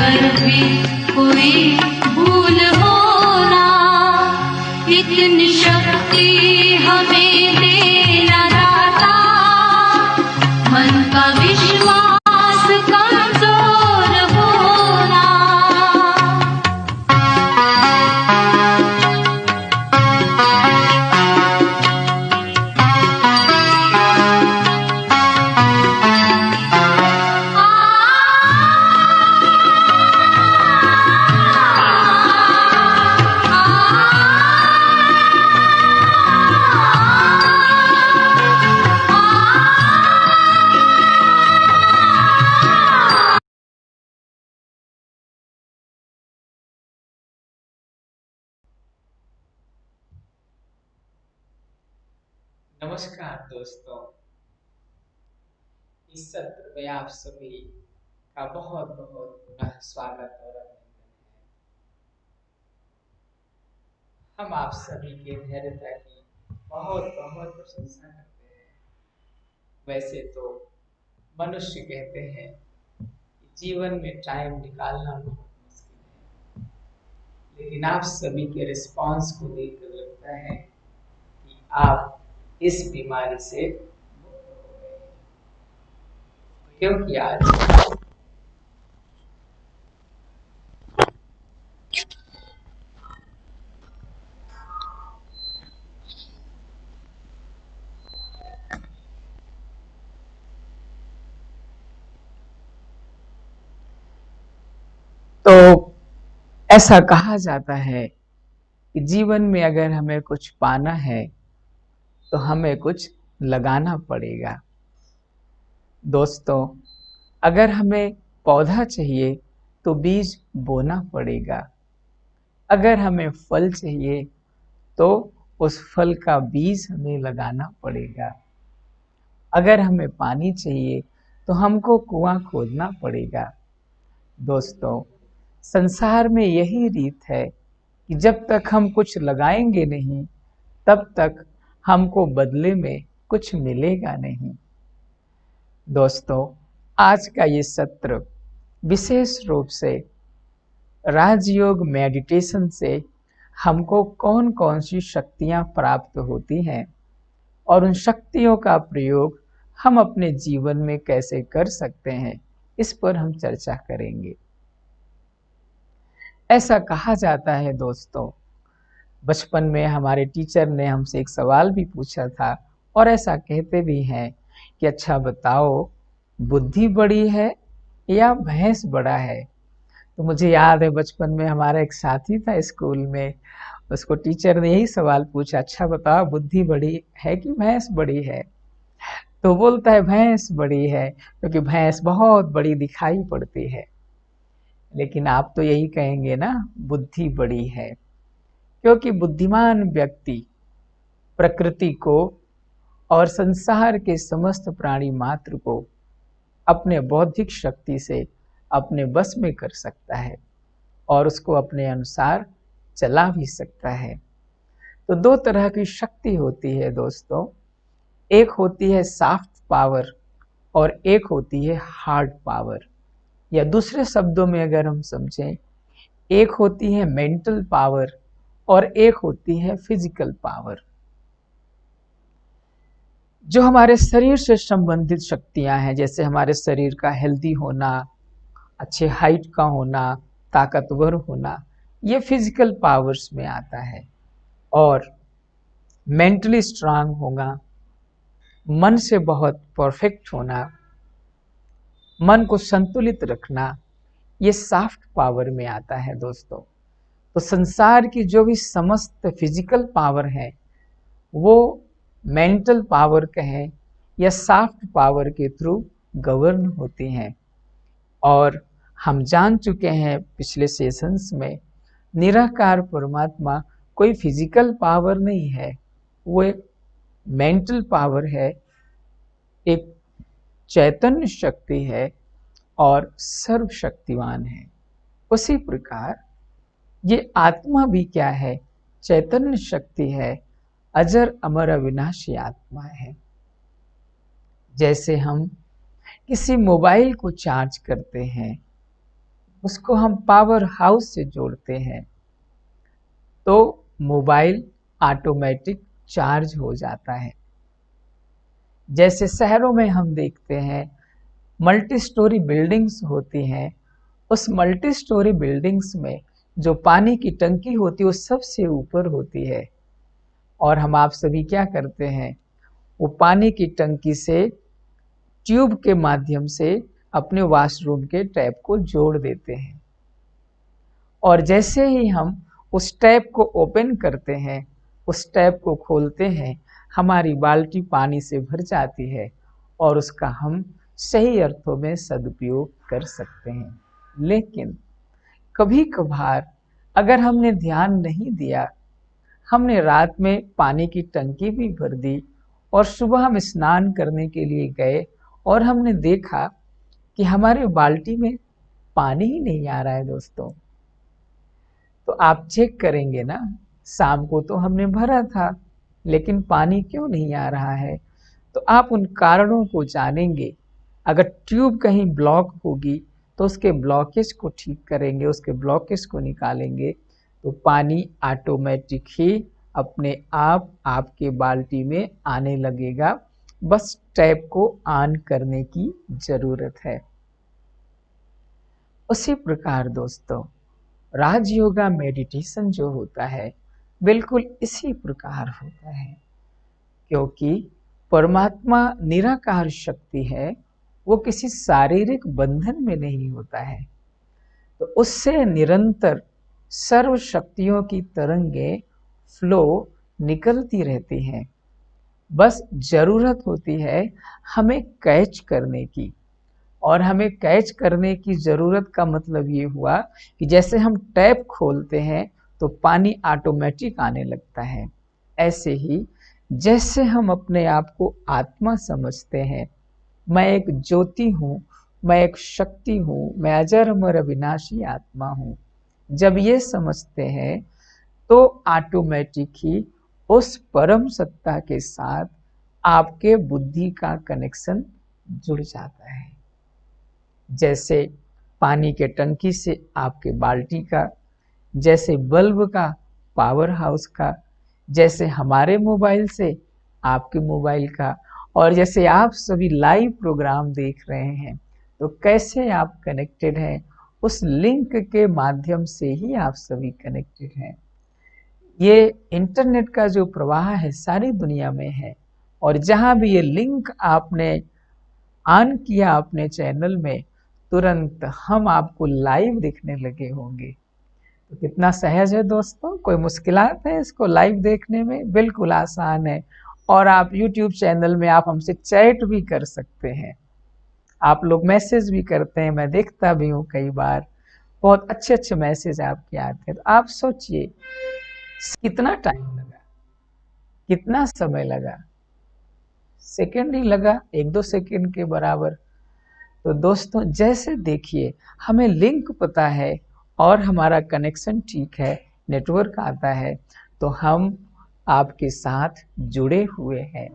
पर भी कोई भूल होना, इतनी शक्ति हमें देना दाता, मन का विश्वास कमजोर होना। नमस्कार दोस्तों, इस सत्र में आप सभी का बहुत बहुत पुनः स्वागत और अभिनंदन है। हम आप सभी के धैर्यता की बहुत बहुत प्रशंसा करते हैं। वैसे तो मनुष्य कहते हैं कि जीवन में टाइम निकालना बहुत मुश्किल है, लेकिन आप सभी के रिस्पांस को देखकर लगता है कि आप इस बीमारी से मुक्त हो गए हैं। क्योंकि आज तो ऐसा कहा जाता है कि जीवन में अगर हमें कुछ पाना है तो हमें कुछ लगाना पड़ेगा। दोस्तों, अगर हमें पौधा चाहिए तो बीज बोना पड़ेगा। अगर हमें फल चाहिए तो उस फल का बीज हमें लगाना पड़ेगा। अगर हमें पानी चाहिए तो हमको कुआं खोदना पड़ेगा। दोस्तों, संसार में यही रीत है कि जब तक हम कुछ लगाएंगे नहीं, तब तक हमको बदले में कुछ मिलेगा नहीं। दोस्तों, आज का ये सत्र विशेष रूप से राजयोग मेडिटेशन से हमको कौन कौन सी शक्तियां प्राप्त होती हैं और उन शक्तियों का प्रयोग हम अपने जीवन में कैसे कर सकते हैं, इस पर हम चर्चा करेंगे। ऐसा कहा जाता है दोस्तों, बचपन में हमारे टीचर ने हमसे एक सवाल भी पूछा था और ऐसा कहते भी हैं कि अच्छा बताओ, बुद्धि बड़ी है या भैंस बड़ा है। तो मुझे याद है बचपन में हमारा एक साथी था स्कूल में, उसको टीचर ने यही सवाल पूछा, अच्छा बताओ बुद्धि बड़ी है कि भैंस बड़ी है। तो बोलता है भैंस बड़ी है, क्योंकि भैंस बहुत बड़ी दिखाई पड़ती है। लेकिन आप तो यही कहेंगे ना, बुद्धि बड़ी है, क्योंकि बुद्धिमान व्यक्ति प्रकृति को और संसार के समस्त प्राणी मात्र को अपने बौद्धिक शक्ति से अपने बस में कर सकता है और उसको अपने अनुसार चला भी सकता है। तो दो तरह की शक्ति होती है दोस्तों, एक होती है सॉफ्ट पावर और एक होती है हार्ड पावर, या दूसरे शब्दों में अगर हम समझें, एक होती है मेंटल पावर और एक होती है फिजिकल पावर। जो हमारे शरीर से संबंधित शक्तियां हैं, जैसे हमारे शरीर का हेल्दी होना, अच्छे हाइट का होना, ताकतवर होना, ये फिजिकल पावर्स में आता है। और मेंटली स्ट्रांग होगा, मन से बहुत परफेक्ट होना, मन को संतुलित रखना, ये सॉफ्ट पावर में आता है दोस्तों। तो संसार की जो भी समस्त फिजिकल पावर है, वो मेंटल पावर कहें या सॉफ्ट पावर के थ्रू गवर्न होती हैं। और हम जान चुके हैं पिछले सेशंस में, निराकार परमात्मा कोई फिजिकल पावर नहीं है, वो एक मेंटल पावर है, एक चैतन्य शक्ति है और सर्वशक्तिवान है। उसी प्रकार ये आत्मा भी क्या है, चैतन्य शक्ति है, अजर अमर अविनाशी आत्मा है। जैसे हम किसी मोबाइल को चार्ज करते हैं, उसको हम पावर हाउस से जोड़ते हैं तो मोबाइल ऑटोमेटिक चार्ज हो जाता है। जैसे शहरों में हम देखते हैं मल्टी स्टोरी बिल्डिंग्स होती हैं, उस मल्टी स्टोरी बिल्डिंग्स में जो पानी की टंकी होती है वो सबसे ऊपर होती है, और हम आप सभी क्या करते हैं, वो पानी की टंकी से ट्यूब के माध्यम से अपने वॉशरूम के टैप को जोड़ देते हैं, और जैसे ही हम उस टैप को ओपन करते हैं, उस टैप को खोलते हैं, हमारी बाल्टी पानी से भर जाती है और उसका हम सही अर्थों में सदुपयोग कर सकते हैं। लेकिन कभी कभार अगर हमने ध्यान नहीं दिया, हमने रात में पानी की टंकी भी भर दी और सुबह हम स्नान करने के लिए गए और हमने देखा कि हमारे बाल्टी में पानी ही नहीं आ रहा है दोस्तों, तो आप चेक करेंगे ना, शाम को तो हमने भरा था लेकिन पानी क्यों नहीं आ रहा है। तो आप उन कारणों को जानेंगे। अगर ट्यूब कहीं ब्लॉक होगी तो उसके ब्लॉकेज को ठीक करेंगे, उसके ब्लॉकेज को निकालेंगे तो पानी ऑटोमेटिक ही अपने आप आपके बाल्टी में आने लगेगा। बस टैप को ऑन करने की जरूरत है। उसी प्रकार दोस्तों राजयोगा मेडिटेशन जो होता है बिल्कुल इसी प्रकार होता है, क्योंकि परमात्मा निराकार शक्ति है, वो किसी शारीरिक बंधन में नहीं होता है, तो उससे निरंतर सर्व शक्तियों की तरंगें फ्लो निकलती रहती हैं। बस जरूरत होती है हमें कैच करने की, और हमें कैच करने की जरूरत का मतलब ये हुआ कि जैसे हम टैप खोलते हैं तो पानी ऑटोमेटिक आने लगता है। ऐसे ही जैसे हम अपने आप को आत्मा समझते हैं, मैं एक ज्योति हूँ, मैं एक शक्ति हूँ, मैं अजर अमर अविनाशी आत्मा हूँ, जब ये समझते हैं तो ऑटोमेटिक ही उस परम सत्ता के साथ आपके बुद्धि का कनेक्शन जुड़ जाता है। जैसे पानी के टंकी से आपके बाल्टी का, जैसे बल्ब का पावर हाउस का, जैसे हमारे मोबाइल से आपके मोबाइल का, और जैसे आप सभी लाइव प्रोग्राम देख रहे हैं तो कैसे आप कनेक्टेड हैं, उस लिंक के माध्यम से ही आप सभी कनेक्टेड हैं। ये इंटरनेट का जो प्रवाह है सारी दुनिया में है, और जहां भी ये लिंक आपने ऑन किया अपने चैनल में, तुरंत हम आपको लाइव दिखने लगे होंगे। तो कितना सहज है दोस्तों, कोई मुश्किलात है इसको लाइव देखने में? बिल्कुल आसान है। और आप YouTube चैनल में आप हमसे चैट भी कर सकते हैं, आप लोग मैसेज भी करते हैं, मैं देखता भी हूँ कई बार, बहुत अच्छे अच्छे मैसेज आपके आते हैं। तो आप सोचिए कितना टाइम लगा, कितना समय लगा, सेकंड ही लगा, 1-2 सेकंड के बराबर। तो दोस्तों जैसे देखिए हमें लिंक पता है और हमारा कनेक्शन ठीक है, नेटवर्क आता है, तो हम आपके साथ जुड़े हुए हैं,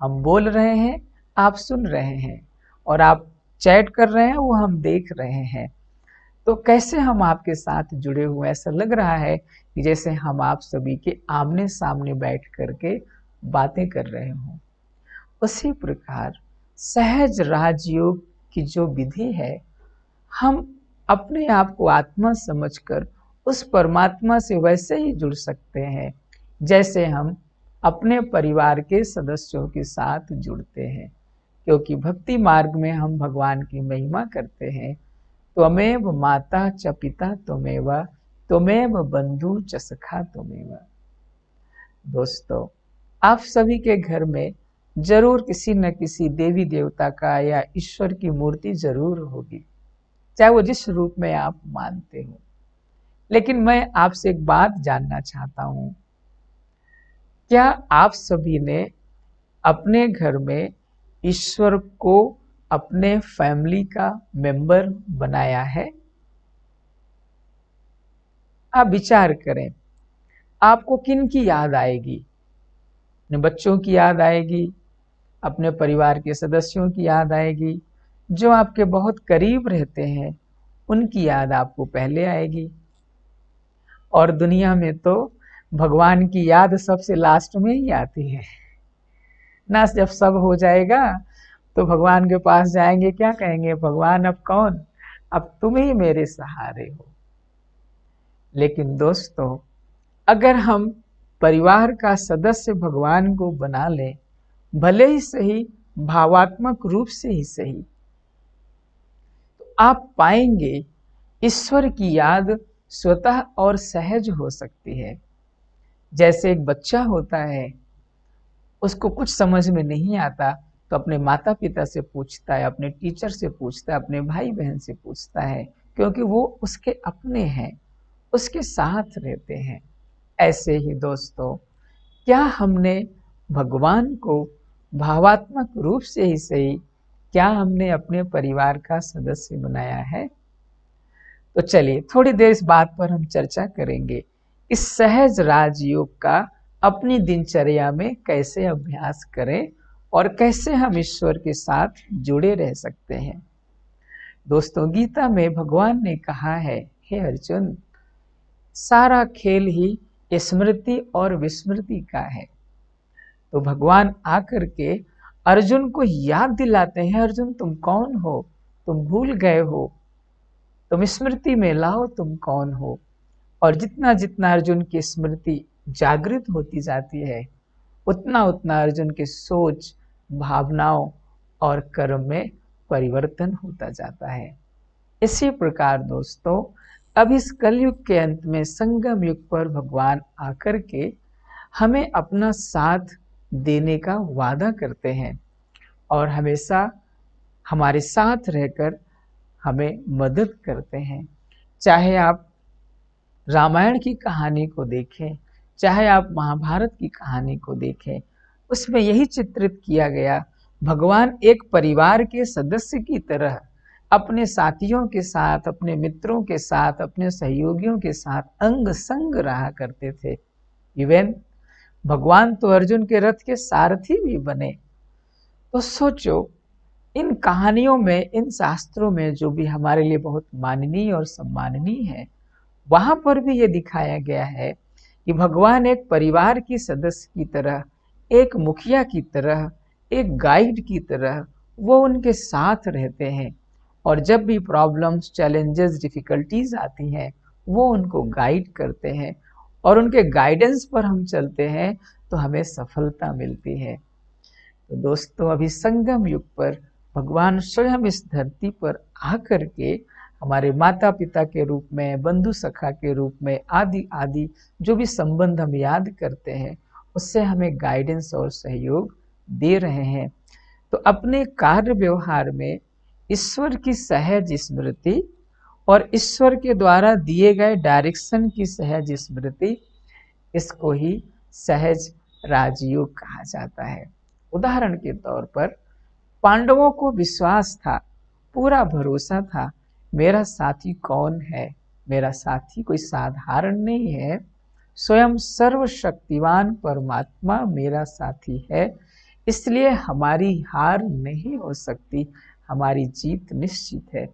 हम बोल रहे हैं, आप सुन रहे हैं, और आप चैट कर रहे हैं, वो हम देख रहे हैं। तो कैसे हम आपके साथ जुड़े हुए, ऐसा लग रहा है कि जैसे हम आप सभी के आमने सामने बैठ करके बातें कर रहे हों। उसी प्रकार सहज राजयोग की जो विधि है, हम अपने आप को आत्मा समझकर उस परमात्मा से वैसे ही जुड़ सकते हैं जैसे हम अपने परिवार के सदस्यों के साथ जुड़ते हैं, क्योंकि भक्ति मार्ग में हम भगवान की महिमा करते हैं। त्वमेव माता च पिता त्वमेव, त्वमेव बंधु च सखा त्वमेव। दोस्तों आप सभी के घर में जरूर किसी न किसी देवी देवता का या ईश्वर की मूर्ति जरूर होगी, चाहे वो जिस रूप में आप मानते हो। लेकिन मैं आपसे एक बात जानना चाहता हूं, क्या आप सभी ने अपने घर में ईश्वर को अपने फैमिली का मेंबर बनाया है? आप विचार करें, आपको किन की याद आएगी? अपने बच्चों की याद आएगी, अपने परिवार के सदस्यों की याद आएगी, जो आपके बहुत करीब रहते हैं उनकी याद आपको पहले आएगी। और दुनिया में तो भगवान की याद सबसे लास्ट में ही आती है ना। जब सब हो जाएगा तो भगवान के पास जाएंगे, क्या कहेंगे, भगवान अब कौन, अब तुम ही मेरे सहारे हो। लेकिन दोस्तों, अगर हम परिवार का सदस्य भगवान को बना लें, भले ही सही, भावात्मक रूप से ही सही, तो आप पाएंगे ईश्वर की याद स्वतः और सहज हो सकती है। जैसे एक बच्चा होता है, उसको कुछ समझ में नहीं आता तो अपने माता पिता से पूछता है, अपने टीचर से पूछता है, अपने भाई बहन से पूछता है, क्योंकि वो उसके अपने हैं, उसके साथ रहते हैं। ऐसे ही दोस्तों, क्या हमने भगवान को भावात्मक रूप से ही सही, क्या हमने अपने परिवार का सदस्य बनाया है? तो चलिए थोड़ी देर इस बात पर हम चर्चा करेंगे, इस सहज राजयोग का अपनी दिनचर्या में कैसे अभ्यास करें और कैसे हम ईश्वर के साथ जुड़े रह सकते हैं। दोस्तों, गीता में भगवान ने कहा है, हे अर्जुन, सारा खेल ही स्मृति और विस्मृति का है। तो भगवान आकर के अर्जुन को याद दिलाते हैं, अर्जुन तुम कौन हो, तुम भूल गए हो, तुम स्मृति में लाओ तुम कौन हो। और जितना जितना अर्जुन की स्मृति जागृत होती जाती है, उतना उतना अर्जुन की सोच, भावनाओं और कर्म में परिवर्तन होता जाता है। इसी प्रकार दोस्तों, अब इस कलयुग के अंत में संगम युग पर भगवान आकर के हमें अपना साथ देने का वादा करते हैं और हमेशा हमारे साथ रहकर हमें मदद करते हैं। चाहे आप रामायण की कहानी को देखें, चाहे आप महाभारत की कहानी को देखें, उसमें यही चित्रित किया गया, भगवान एक परिवार के सदस्य की तरह अपने साथियों के साथ, अपने मित्रों के साथ, अपने सहयोगियों के साथ अंग संग रहा करते थे। इवन भगवान तो अर्जुन के रथ के सारथी भी बने। तो सोचो, इन कहानियों में, इन शास्त्रों में जो भी हमारे लिए बहुत माननीय और सम्माननीय है, वहां पर भी ये दिखाया गया है कि भगवान एक परिवार की सदस्य की तरह, एक मुखिया की तरह, एक गाइड की तरह वो उनके साथ रहते हैं। और जब भी प्रॉब्लम्स, चैलेंजेस, डिफिकल्टीज आती हैं, वो उनको गाइड करते हैं और उनके गाइडेंस पर हम चलते हैं तो हमें सफलता मिलती है। तो दोस्तों, अभी संगम युग पर भगवान स्वयं इस धरती पर आकर के हमारे माता पिता के रूप में, बंधु सखा के रूप में, आदि आदि जो भी संबंध हम याद करते हैं, उससे हमें गाइडेंस और सहयोग दे रहे हैं। तो अपने कार्य व्यवहार में ईश्वर की सहज स्मृति और ईश्वर के द्वारा दिए गए डायरेक्शन की सहज स्मृति, इसको ही सहज राजयोग कहा जाता है। उदाहरण के तौर पर पांडवों को विश्वास था, पूरा भरोसा था, मेरा साथी कौन है, मेरा साथी कोई साधारण नहीं है, स्वयं सर्वशक्तिवान परमात्मा मेरा साथी है, इसलिए हमारी हार नहीं हो सकती, हमारी जीत निश्चित है।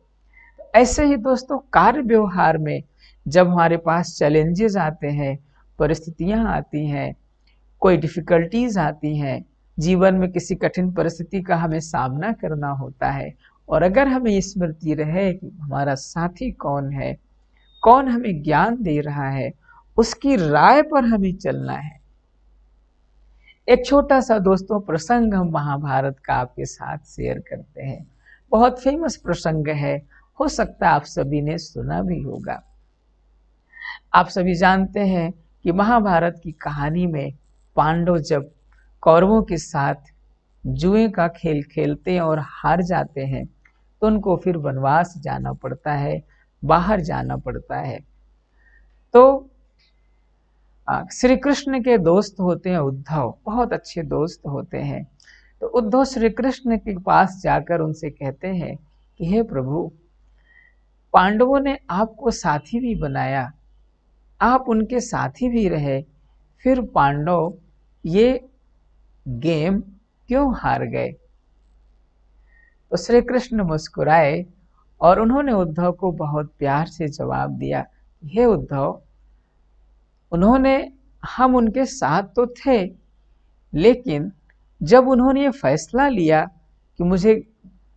ऐसे ही दोस्तों, कार्य व्यवहार में जब हमारे पास चैलेंजेस आते हैं, परिस्थितियां आती हैं, कोई डिफिकल्टीज आती हैं, जीवन में किसी कठिन परिस्थिति का हमें सामना करना होता है, और अगर हमें स्मृति रहे कि हमारा साथी कौन है, कौन हमें ज्ञान दे रहा है, उसकी राय पर हमें चलना है। एक छोटा सा दोस्तों प्रसंग हम महाभारत का आपके साथ शेयर करते हैं। बहुत फेमस प्रसंग है, हो सकता है आप सभी ने सुना भी होगा। आप सभी जानते हैं कि महाभारत की कहानी में पांडव जब कौरवों के साथ जुए का खेल खेलते हैं और हार जाते हैं, तो उनको फिर वनवास जाना पड़ता है, बाहर जाना पड़ता है। तो श्री कृष्ण के दोस्त होते हैं उद्धव, बहुत अच्छे दोस्त होते हैं। तो उद्धव श्री कृष्ण के पास जाकर उनसे कहते हैं कि हे प्रभु, पांडवों ने आपको साथी भी बनाया, आप उनके साथी भी रहे, फिर पांडव ये गेम क्यों हार गए? तो श्री कृष्ण मुस्कुराए और उन्होंने उद्धव को बहुत प्यार से जवाब दिया, हे उद्धव, उन्होंने, हम उनके साथ तो थे, लेकिन जब उन्होंने ये फैसला लिया कि मुझे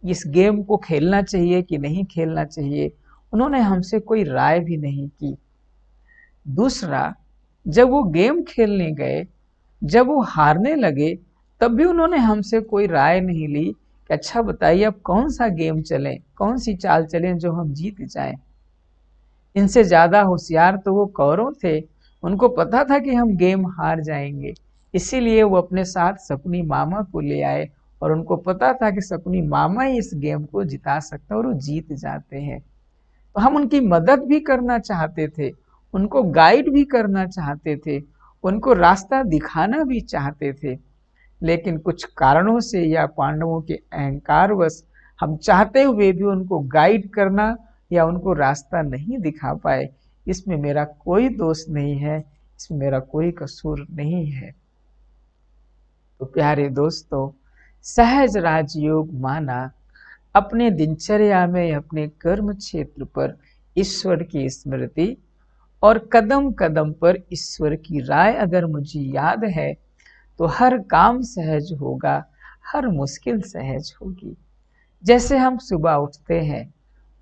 इस गेम को खेलना चाहिए कि नहीं खेलना चाहिए, उन्होंने हमसे कोई राय भी नहीं की। दूसरा, जब वो गेम खेलने गए, जब वो हारने लगे, तब भी उन्होंने हमसे कोई राय नहीं ली कि अच्छा बताइए अब कौन सा गेम चलें, कौन सी चाल चलें जो हम जीत जाएं। इनसे ज्यादा होशियार तो वो कौरव थे, उनको पता था कि हम गेम हार जाएंगे, इसीलिए वो अपने साथ शकुनी मामा को ले आए और उनको पता था कि शकुनी मामा ही इस गेम को जिता सकते हैं और वो जीत जाते हैं। तो हम उनकी मदद भी करना चाहते थे, उनको गाइड भी करना चाहते थे, उनको रास्ता दिखाना भी चाहते थे, लेकिन कुछ कारणों से या पांडवों के अहंकारवश हम चाहते हुए भी उनको गाइड करना या उनको रास्ता नहीं दिखा पाए। इसमें मेरा कोई दोष नहीं है, इसमें मेरा कोई कसूर नहीं है। तो प्यारे दोस्तों, सहज राजयोग माना अपने दिनचर्या में, अपने कर्म क्षेत्र पर ईश्वर की स्मृति और कदम कदम पर ईश्वर की राय अगर मुझे याद है तो हर काम सहज होगा, हर मुश्किल सहज होगी। जैसे हम सुबह उठते हैं,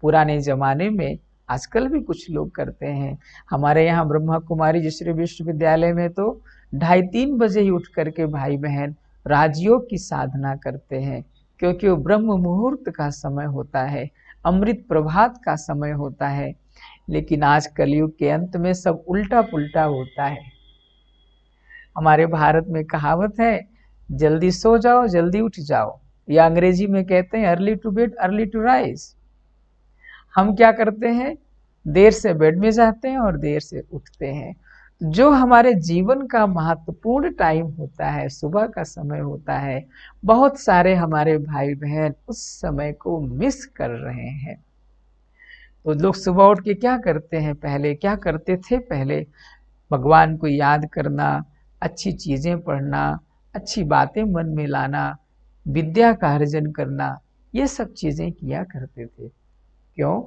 पुराने जमाने में, आजकल भी कुछ लोग करते हैं, हमारे यहाँ ब्रह्मा कुमारी जिश्री विश्वविद्यालय में तो 2:30-3 बजे ही उठ करके भाई बहन राजयोग की साधना करते हैं, क्योंकि वो ब्रह्म मुहूर्त का समय होता है, अमृत प्रभात का समय होता है। लेकिन आज कलयुग के अंत में सब उल्टा पुल्टा होता है। हमारे भारत में कहावत है, जल्दी सो जाओ जल्दी उठ जाओ, या अंग्रेजी में कहते हैं early to bed early to rise. हम क्या करते हैं, देर से बेड में जाते हैं और देर से उठते हैं। जो हमारे जीवन का महत्वपूर्ण टाइम होता है, सुबह का समय होता है, बहुत सारे हमारे भाई बहन उस समय को मिस कर रहे हैं। तो लोग सुबह उठ के क्या करते हैं, पहले क्या करते थे, पहले भगवान को याद करना, अच्छी चीजें पढ़ना, अच्छी बातें मन में लाना, विद्या का अर्जन करना, ये सब चीजें किया करते थे। क्यों?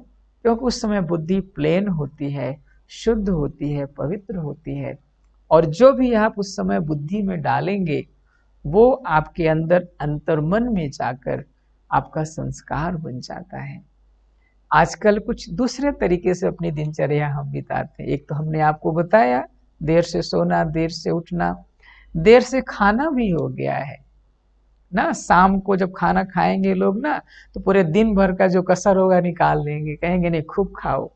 क्योंकि उस समय बुद्धि प्लेन होती है, शुद्ध होती है, पवित्र होती है, और जो भी आप उस समय बुद्धि में डालेंगे वो आपके अंदर अंतर्मन में जाकर आपका संस्कार बन जाता है। आजकल कुछ दूसरे तरीके से अपनी दिनचर्या हम बिताते हैं। एक तो हमने आपको बताया, देर से सोना, देर से उठना, देर से खाना भी हो गया है ना। शाम को जब खाना खाएंगे लोग ना, तो पूरे दिन भर का जो कसर होगा निकाल लेंगे, कहेंगे नहीं खूब खाओ,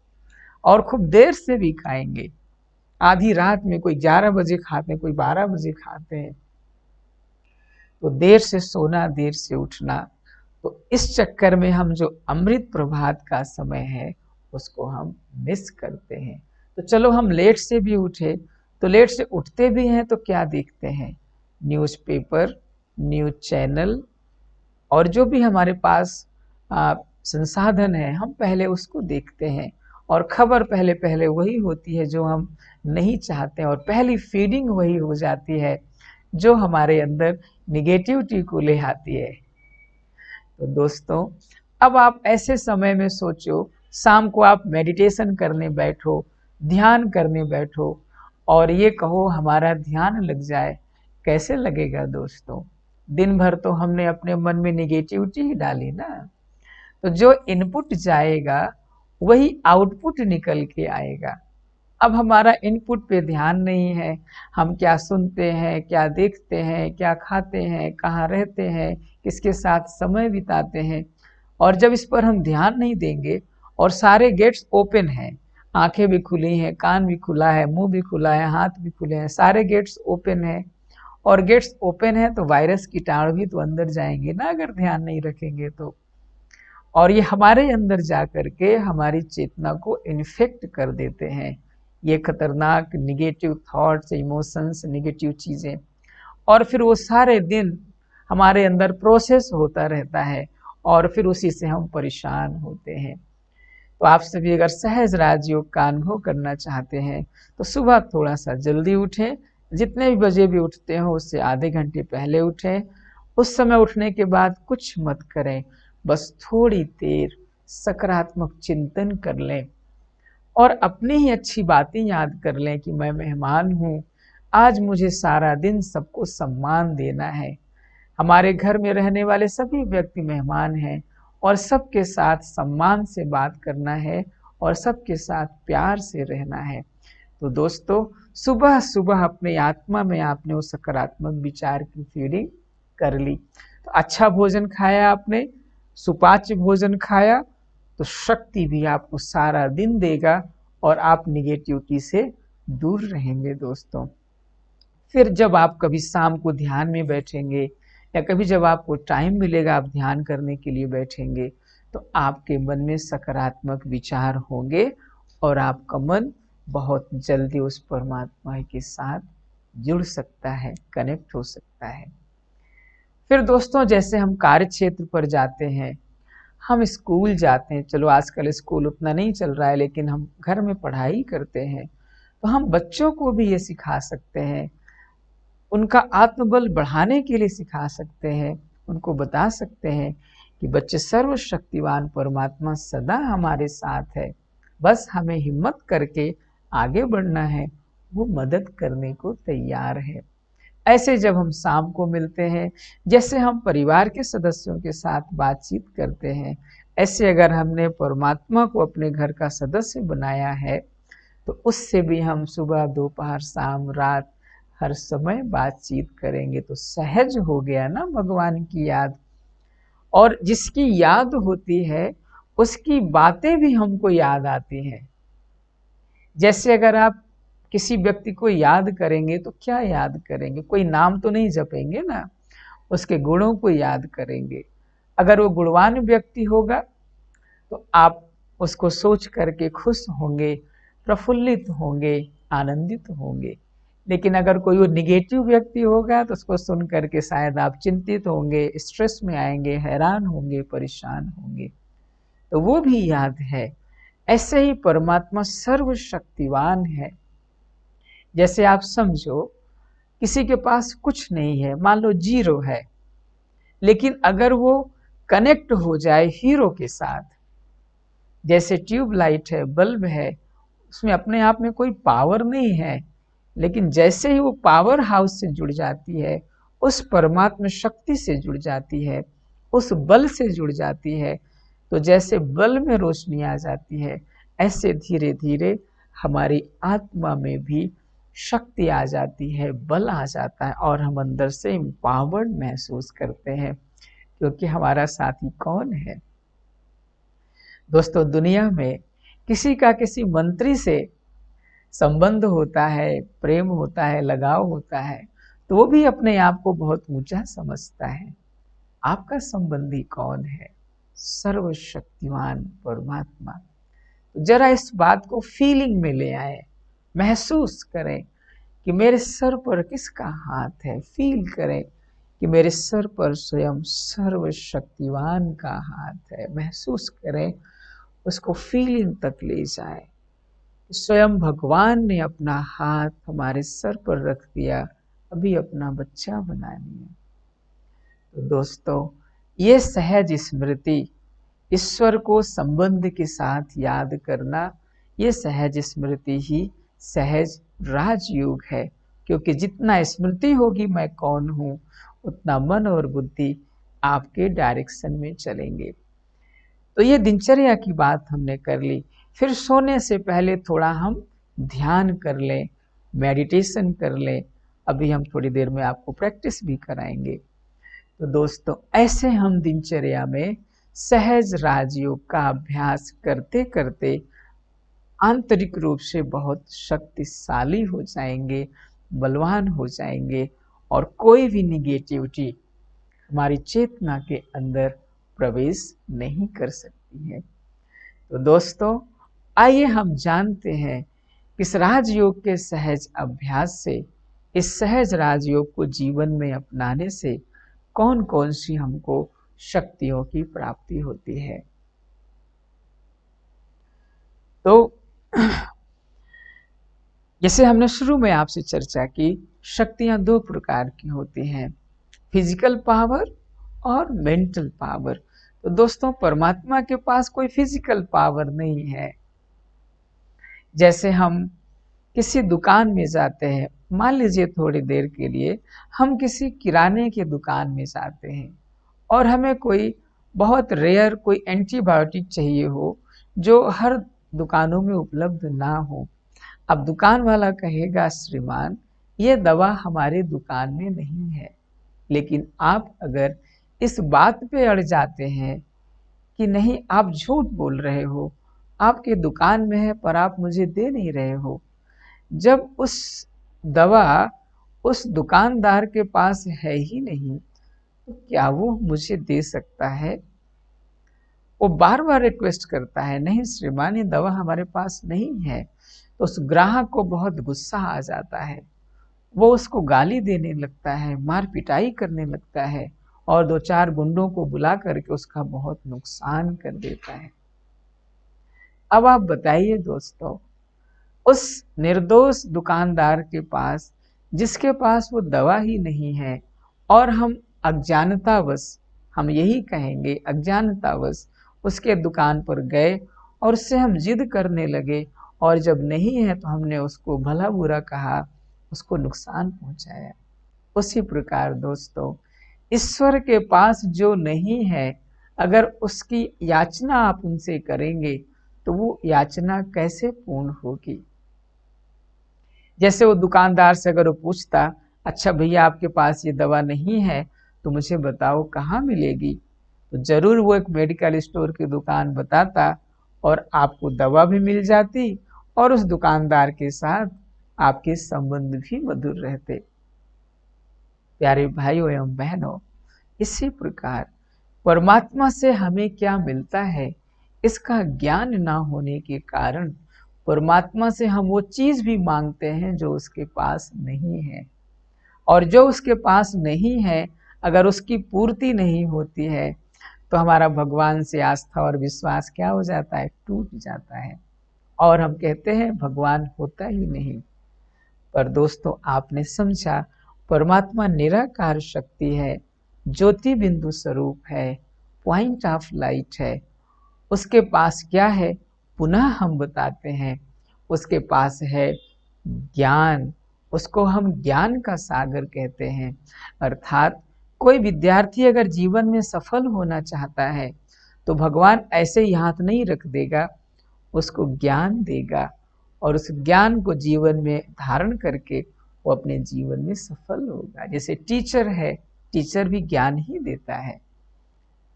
और खूब देर से भी खाएंगे। आधी रात में कोई 11 बजे खाते हैं, कोई 12 बजे खाते हैं। तो देर से सोना, देर से उठना, तो इस चक्कर में हम जो अमृत प्रभात का समय है उसको हम मिस करते हैं। तो चलो हम लेट से भी उठे, तो लेट से उठते भी हैं तो क्या देखते हैं, न्यूज़पेपर, न्यूज चैनल, और जो भी हमारे पास संसाधन है हम पहले उसको देखते हैं, और खबर पहले पहले वही होती है जो हम नहीं चाहते हैं, और पहली फीडिंग वही हो जाती है जो हमारे अंदर निगेटिविटी को ले आती है। तो दोस्तों, अब आप ऐसे समय में सोचो, शाम को आप मेडिटेशन करने बैठो, ध्यान करने बैठो, और ये कहो हमारा ध्यान लग जाए, कैसे लगेगा दोस्तों? दिन भर तो हमने अपने मन में निगेटिविटी ही डाली ना। तो जो इनपुट जाएगा वही आउटपुट निकल के आएगा। अब हमारा इनपुट पे ध्यान नहीं है, हम क्या सुनते हैं, क्या देखते हैं, क्या खाते हैं, कहाँ रहते हैं, किसके साथ समय बिताते हैं, और जब इस पर हम ध्यान नहीं देंगे और सारे गेट्स ओपन हैं, आंखें भी खुली हैं, कान भी खुला है, मुंह भी खुला है, हाथ भी खुले हैं, सारे गेट्स ओपन हैं, और गेट्स ओपन है तो वायरस कीटाणु भी तो अंदर जाएंगे ना अगर ध्यान नहीं रखेंगे तो, और ये हमारे अंदर जा करके हमारी चेतना को इन्फेक्ट कर देते हैं, ये खतरनाक निगेटिव थॉट्स, इमोशंस, निगेटिव चीज़ें, और फिर वो सारे दिन हमारे अंदर प्रोसेस होता रहता है और फिर उसी से हम परेशान होते हैं। तो आप सभी अगर सहज राजयोग का अनुभव करना चाहते हैं तो सुबह थोड़ा सा जल्दी उठें, जितने भी बजे भी उठते हो उससे आधे घंटे पहले उठें। उस समय उठने के बाद कुछ मत करें, बस थोड़ी देर सकारात्मक चिंतन कर लें और अपनी ही अच्छी बातें याद कर लें कि मैं मेहमान हूँ, आज मुझे सारा दिन सबको सम्मान देना है। हमारे घर में रहने वाले सभी व्यक्ति मेहमान हैं और सबके साथ सम्मान से बात करना है और सबके साथ प्यार से रहना है। तो दोस्तों, सुबह सुबह अपने आत्मा में आपने वो सकारात्मक विचार की फीडिंग कर ली। तो अच्छा भोजन खाया आपने, सुपाच्य भोजन खाया, तो शक्ति भी आपको सारा दिन देगा और आप निगेटिविटी से दूर रहेंगे दोस्तों। फिर जब आप कभी शाम को ध्यान में बैठेंगे या कभी जब आपको टाइम मिलेगा आप ध्यान करने के लिए बैठेंगे, तो आपके मन में सकारात्मक विचार होंगे और आपका मन बहुत जल्दी उस परमात्मा के साथ जुड़ सकता है, कनेक्ट हो सकता है। फिर दोस्तों, जैसे हम कार्य क्षेत्र पर जाते हैं, हम स्कूल जाते हैं, चलो आजकल स्कूल उतना नहीं चल रहा है, लेकिन हम घर में पढ़ाई करते हैं, तो हम बच्चों को भी ये सिखा सकते हैं, उनका आत्मबल बढ़ाने के लिए सिखा सकते हैं, उनको बता सकते हैं कि बच्चे सर्वशक्तिवान परमात्मा सदा हमारे साथ है, बस हमें हिम्मत करके आगे बढ़ना है, वो मदद करने को तैयार है। ऐसे जब हम शाम को मिलते हैं, जैसे हम परिवार के सदस्यों के साथ बातचीत करते हैं, ऐसे अगर हमने परमात्मा को अपने घर का सदस्य बनाया है, तो उससे भी हम सुबह, दोपहर, शाम, रात हर समय बातचीत करेंगे, तो सहज हो गया ना भगवान की याद। और जिसकी याद होती है उसकी बातें भी हमको याद आती हैं। जैसे अगर आप किसी व्यक्ति को याद करेंगे तो क्या याद करेंगे, कोई नाम तो नहीं जपेंगे ना, उसके गुणों को याद करेंगे। अगर वो गुणवान व्यक्ति होगा तो आप उसको सोच करके खुश होंगे, प्रफुल्लित होंगे, आनंदित होंगे। लेकिन अगर कोई वो निगेटिव व्यक्ति होगा तो उसको सुन करके शायद आप चिंतित होंगे, स्ट्रेस में आएंगे, हैरान होंगे, परेशान होंगे। तो वो भी याद है। ऐसे ही परमात्मा सर्वशक्तिवान है। जैसे आप समझो किसी के पास कुछ नहीं है, मान लो 0 है, लेकिन अगर वो कनेक्ट हो जाए हीरो के साथ, जैसे ट्यूबलाइट है, बल्ब है, उसमें अपने आप में कोई पावर नहीं है, लेकिन जैसे ही वो पावर हाउस से जुड़ जाती है, उस परमात्मा शक्ति से जुड़ जाती है, उस बल से जुड़ जाती है, तो जैसे बल्ब में रोशनी आ जाती है, ऐसे धीरे धीरे हमारी आत्मा में भी शक्ति आ जाती है, बल आ जाता है और हम अंदर से एम्पावर्ड महसूस करते हैं। क्योंकि हमारा साथी कौन है दोस्तों? दुनिया में किसी का किसी मंत्री से संबंध होता है, प्रेम होता है, लगाव होता है, तो वो भी अपने आप को बहुत ऊंचा समझता है। आपका संबंधी कौन है? सर्वशक्तिमान परमात्मा। तो जरा इस बात को फीलिंग में ले आए, महसूस करें कि मेरे सर पर किसका हाथ है। फील करें कि मेरे सर पर स्वयं सर्वशक्तिवान का हाथ है। महसूस करें, उसको फीलिंग तक ले जाए। स्वयं भगवान ने अपना हाथ हमारे सर पर रख दिया, अभी अपना बच्चा बना लिया। तो दोस्तों, ये सहज स्मृति, ईश्वर को संबंध के साथ याद करना, ये सहज स्मृति ही सहज राजयोग है। क्योंकि जितना स्मृति होगी मैं कौन हूँ, उतना मन और बुद्धि आपके डायरेक्शन में चलेंगे। तो ये दिनचर्या की बात हमने कर ली। फिर सोने से पहले थोड़ा हम ध्यान कर लें, मेडिटेशन कर लें। अभी हम थोड़ी देर में आपको प्रैक्टिस भी कराएंगे। तो दोस्तों, ऐसे हम दिनचर्या में सहज राजयोग का अभ्यास करते करते आंतरिक रूप से बहुत शक्तिशाली हो जाएंगे, बलवान हो जाएंगे और कोई भी निगेटिविटी हमारी चेतना के अंदर प्रवेश नहीं कर सकती है। तो दोस्तों, आइए हम जानते हैं इस राजयोग के सहज अभ्यास से, इस सहज राजयोग को जीवन में अपनाने से कौन कौन सी हमको शक्तियों की प्राप्ति होती है। तो जैसे हमने शुरू में आपसे चर्चा की, शक्तियां 2 प्रकार की होती हैं, फिजिकल पावर और मेंटल पावर। तो दोस्तों परमात्मा के पास कोई फिजिकल पावर नहीं है। जैसे हम किसी दुकान में जाते हैं, मान लीजिए थोड़ी देर के लिए हम किसी किराने की दुकान में जाते हैं और हमें कोई बहुत रेयर कोई एंटीबायोटिक चाहिए हो जो हर दुकानों में उपलब्ध ना हो। अब दुकान वाला कहेगा श्रीमान ये दवा हमारी दुकान में नहीं है। लेकिन आप अगर इस बात पे अड़ जाते हैं कि नहीं आप झूठ बोल रहे हो, आपके दुकान में है पर आप मुझे दे नहीं रहे हो, जब उस दवा उस दुकानदार के पास है ही नहीं तो क्या वो मुझे दे सकता है? वो बार बार रिक्वेस्ट करता है, नहीं श्रीमान ये दवा हमारे पास नहीं है। तो उस ग्राहक को बहुत गुस्सा आ जाता है, वो उसको गाली देने लगता है, मार पिटाई करने लगता है और 2-4 गुंडों को बुला करके उसका बहुत नुकसान कर देता है। अब आप बताइए दोस्तों, उस निर्दोष दुकानदार के पास जिसके पास वो दवा ही नहीं है और हम अज्ञानतावश, हम यही कहेंगे अज्ञानतावश उसके दुकान पर गए और उससे हम जिद करने लगे और जब नहीं है तो हमने उसको भला बुरा कहा, उसको नुकसान पहुंचाया। उसी प्रकार दोस्तों ईश्वर के पास जो नहीं है अगर उसकी याचना आप उनसे करेंगे तो वो याचना कैसे पूर्ण होगी? जैसे वो दुकानदार से अगर वो पूछता, अच्छा भैया आपके पास ये दवा नहीं है तो मुझे बताओ कहाँ मिलेगी, तो जरूर वो एक मेडिकल स्टोर की दुकान बताता और आपको दवा भी मिल जाती और उस दुकानदार के साथ आपके संबंध भी मधुर रहते। प्यारे भाइयों एवं बहनों, इसी प्रकार परमात्मा से हमें क्या मिलता है इसका ज्ञान ना होने के कारण परमात्मा से हम वो चीज भी मांगते हैं जो उसके पास नहीं है, और जो उसके पास नहीं है अगर उसकी पूर्ति नहीं होती है तो हमारा भगवान से आस्था और विश्वास क्या हो जाता है? टूट जाता है और हम कहते हैं भगवान होता ही नहीं। पर दोस्तों आपने समझा, परमात्मा निराकार शक्ति है, ज्योति बिंदु स्वरूप है, पॉइंट ऑफ लाइट है। उसके पास क्या है? पुनः हम बताते हैं, उसके पास है ज्ञान। उसको हम ज्ञान का सागर कहते हैं। अर्थात कोई विद्यार्थी अगर जीवन में सफल होना चाहता है तो भगवान ऐसे ही हाथ नहीं रख देगा, उसको ज्ञान देगा और उस ज्ञान को जीवन में धारण करके वो अपने जीवन में सफल होगा। जैसे टीचर है, टीचर भी ज्ञान ही देता है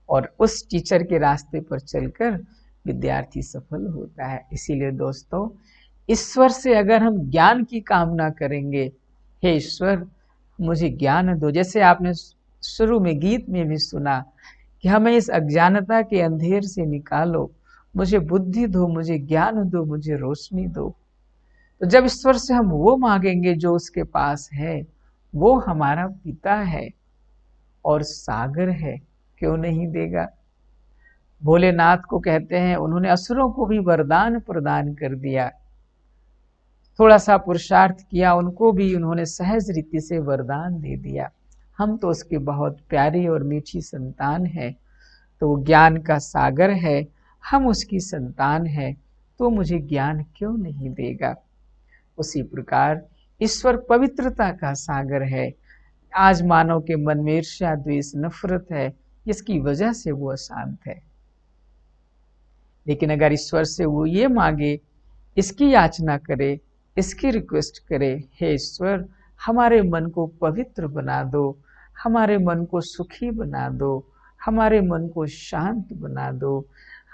और उस टीचर के रास्ते पर चलकर विद्यार्थी सफल होता है। इसीलिए दोस्तों ईश्वर से अगर हम ज्ञान की कामना करेंगे, हे ईश्वर मुझे ज्ञान दो, जैसे आपने शुरू में गीत में भी सुना कि हमें इस अज्ञानता के अंधेर से निकालो, मुझे बुद्धि दो, मुझे ज्ञान दो, मुझे रोशनी दो। तो जब ईश्वर से हम वो मांगेंगे जो उसके पास है, वो हमारा पिता है और सागर है, क्यों नहीं देगा? भोलेनाथ को कहते हैं उन्होंने असुरों को भी वरदान प्रदान कर दिया, थोड़ा सा पुरुषार्थ किया उनको भी उन्होंने सहज रीति से वरदान दे दिया। हम तो उसकी बहुत प्यारी और मीठी संतान है, तो वो ज्ञान का सागर है, हम उसकी संतान है, तो मुझे ज्ञान क्यों नहीं देगा? उसी प्रकार ईश्वर पवित्रता का सागर है। आज मानव के मन में ईर्ष्या द्वेष नफरत है, जिसकी वजह से वो अशांत है। लेकिन अगर ईश्वर से वो ये मांगे, इसकी याचना करे, इसकी रिक्वेस्ट करे, हे ईश्वर हमारे मन को पवित्र बना दो, हमारे मन को सुखी बना दो, हमारे मन को शांत बना दो,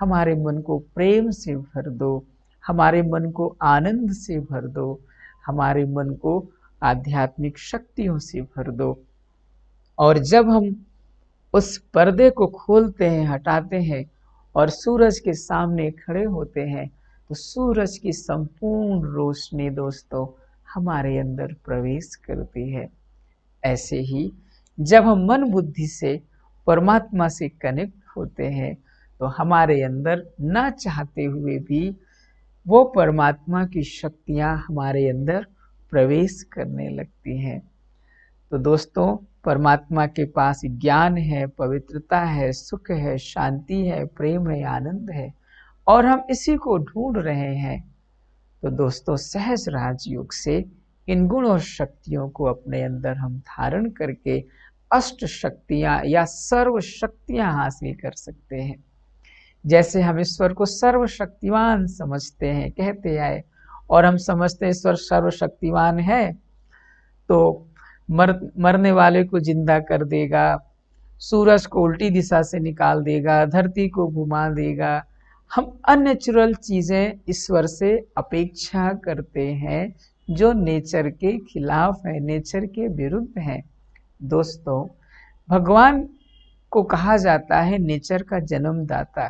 हमारे मन को प्रेम से भर दो, हमारे मन को आनंद से भर दो, हमारे मन को आध्यात्मिक शक्तियों से भर दो। और जब हम उस पर्दे को खोलते हैं, हटाते हैं और सूरज के सामने खड़े होते हैं तो सूरज की संपूर्ण रोशनी दोस्तों हमारे अंदर प्रवेश करती है। ऐसे ही जब हम मन बुद्धि से परमात्मा से कनेक्ट होते हैं तो हमारे अंदर ना चाहते हुए भी वो परमात्मा की शक्तियां हमारे अंदर प्रवेश करने लगती हैं। तो दोस्तों परमात्मा के पास ज्ञान है, पवित्रता है, सुख है, शांति है, प्रेम है, आनंद है, और हम इसी को ढूंढ रहे हैं। तो दोस्तों, सहज राजयोग से इन गुण और शक्तियों को अपने अंदर हम धारण करके अष्ट शक्तियां या सर्व शक्तियां हासिल कर सकते हैं। जैसे हम ईश्वर को सर्वशक्तिवान समझते हैं, कहते आए, और हम समझते हैं ईश्वर सर्वशक्तिवान है तो मरने वाले को जिंदा कर देगा, सूरज को उल्टी दिशा से निकाल देगा, धरती को घुमा देगा। हम अननेचुरल चीजें ईश्वर से अपेक्षा करते हैं जो नेचर के खिलाफ है, नेचर के विरुद्ध है। दोस्तों, भगवान को कहा जाता है नेचर का जन्मदाता,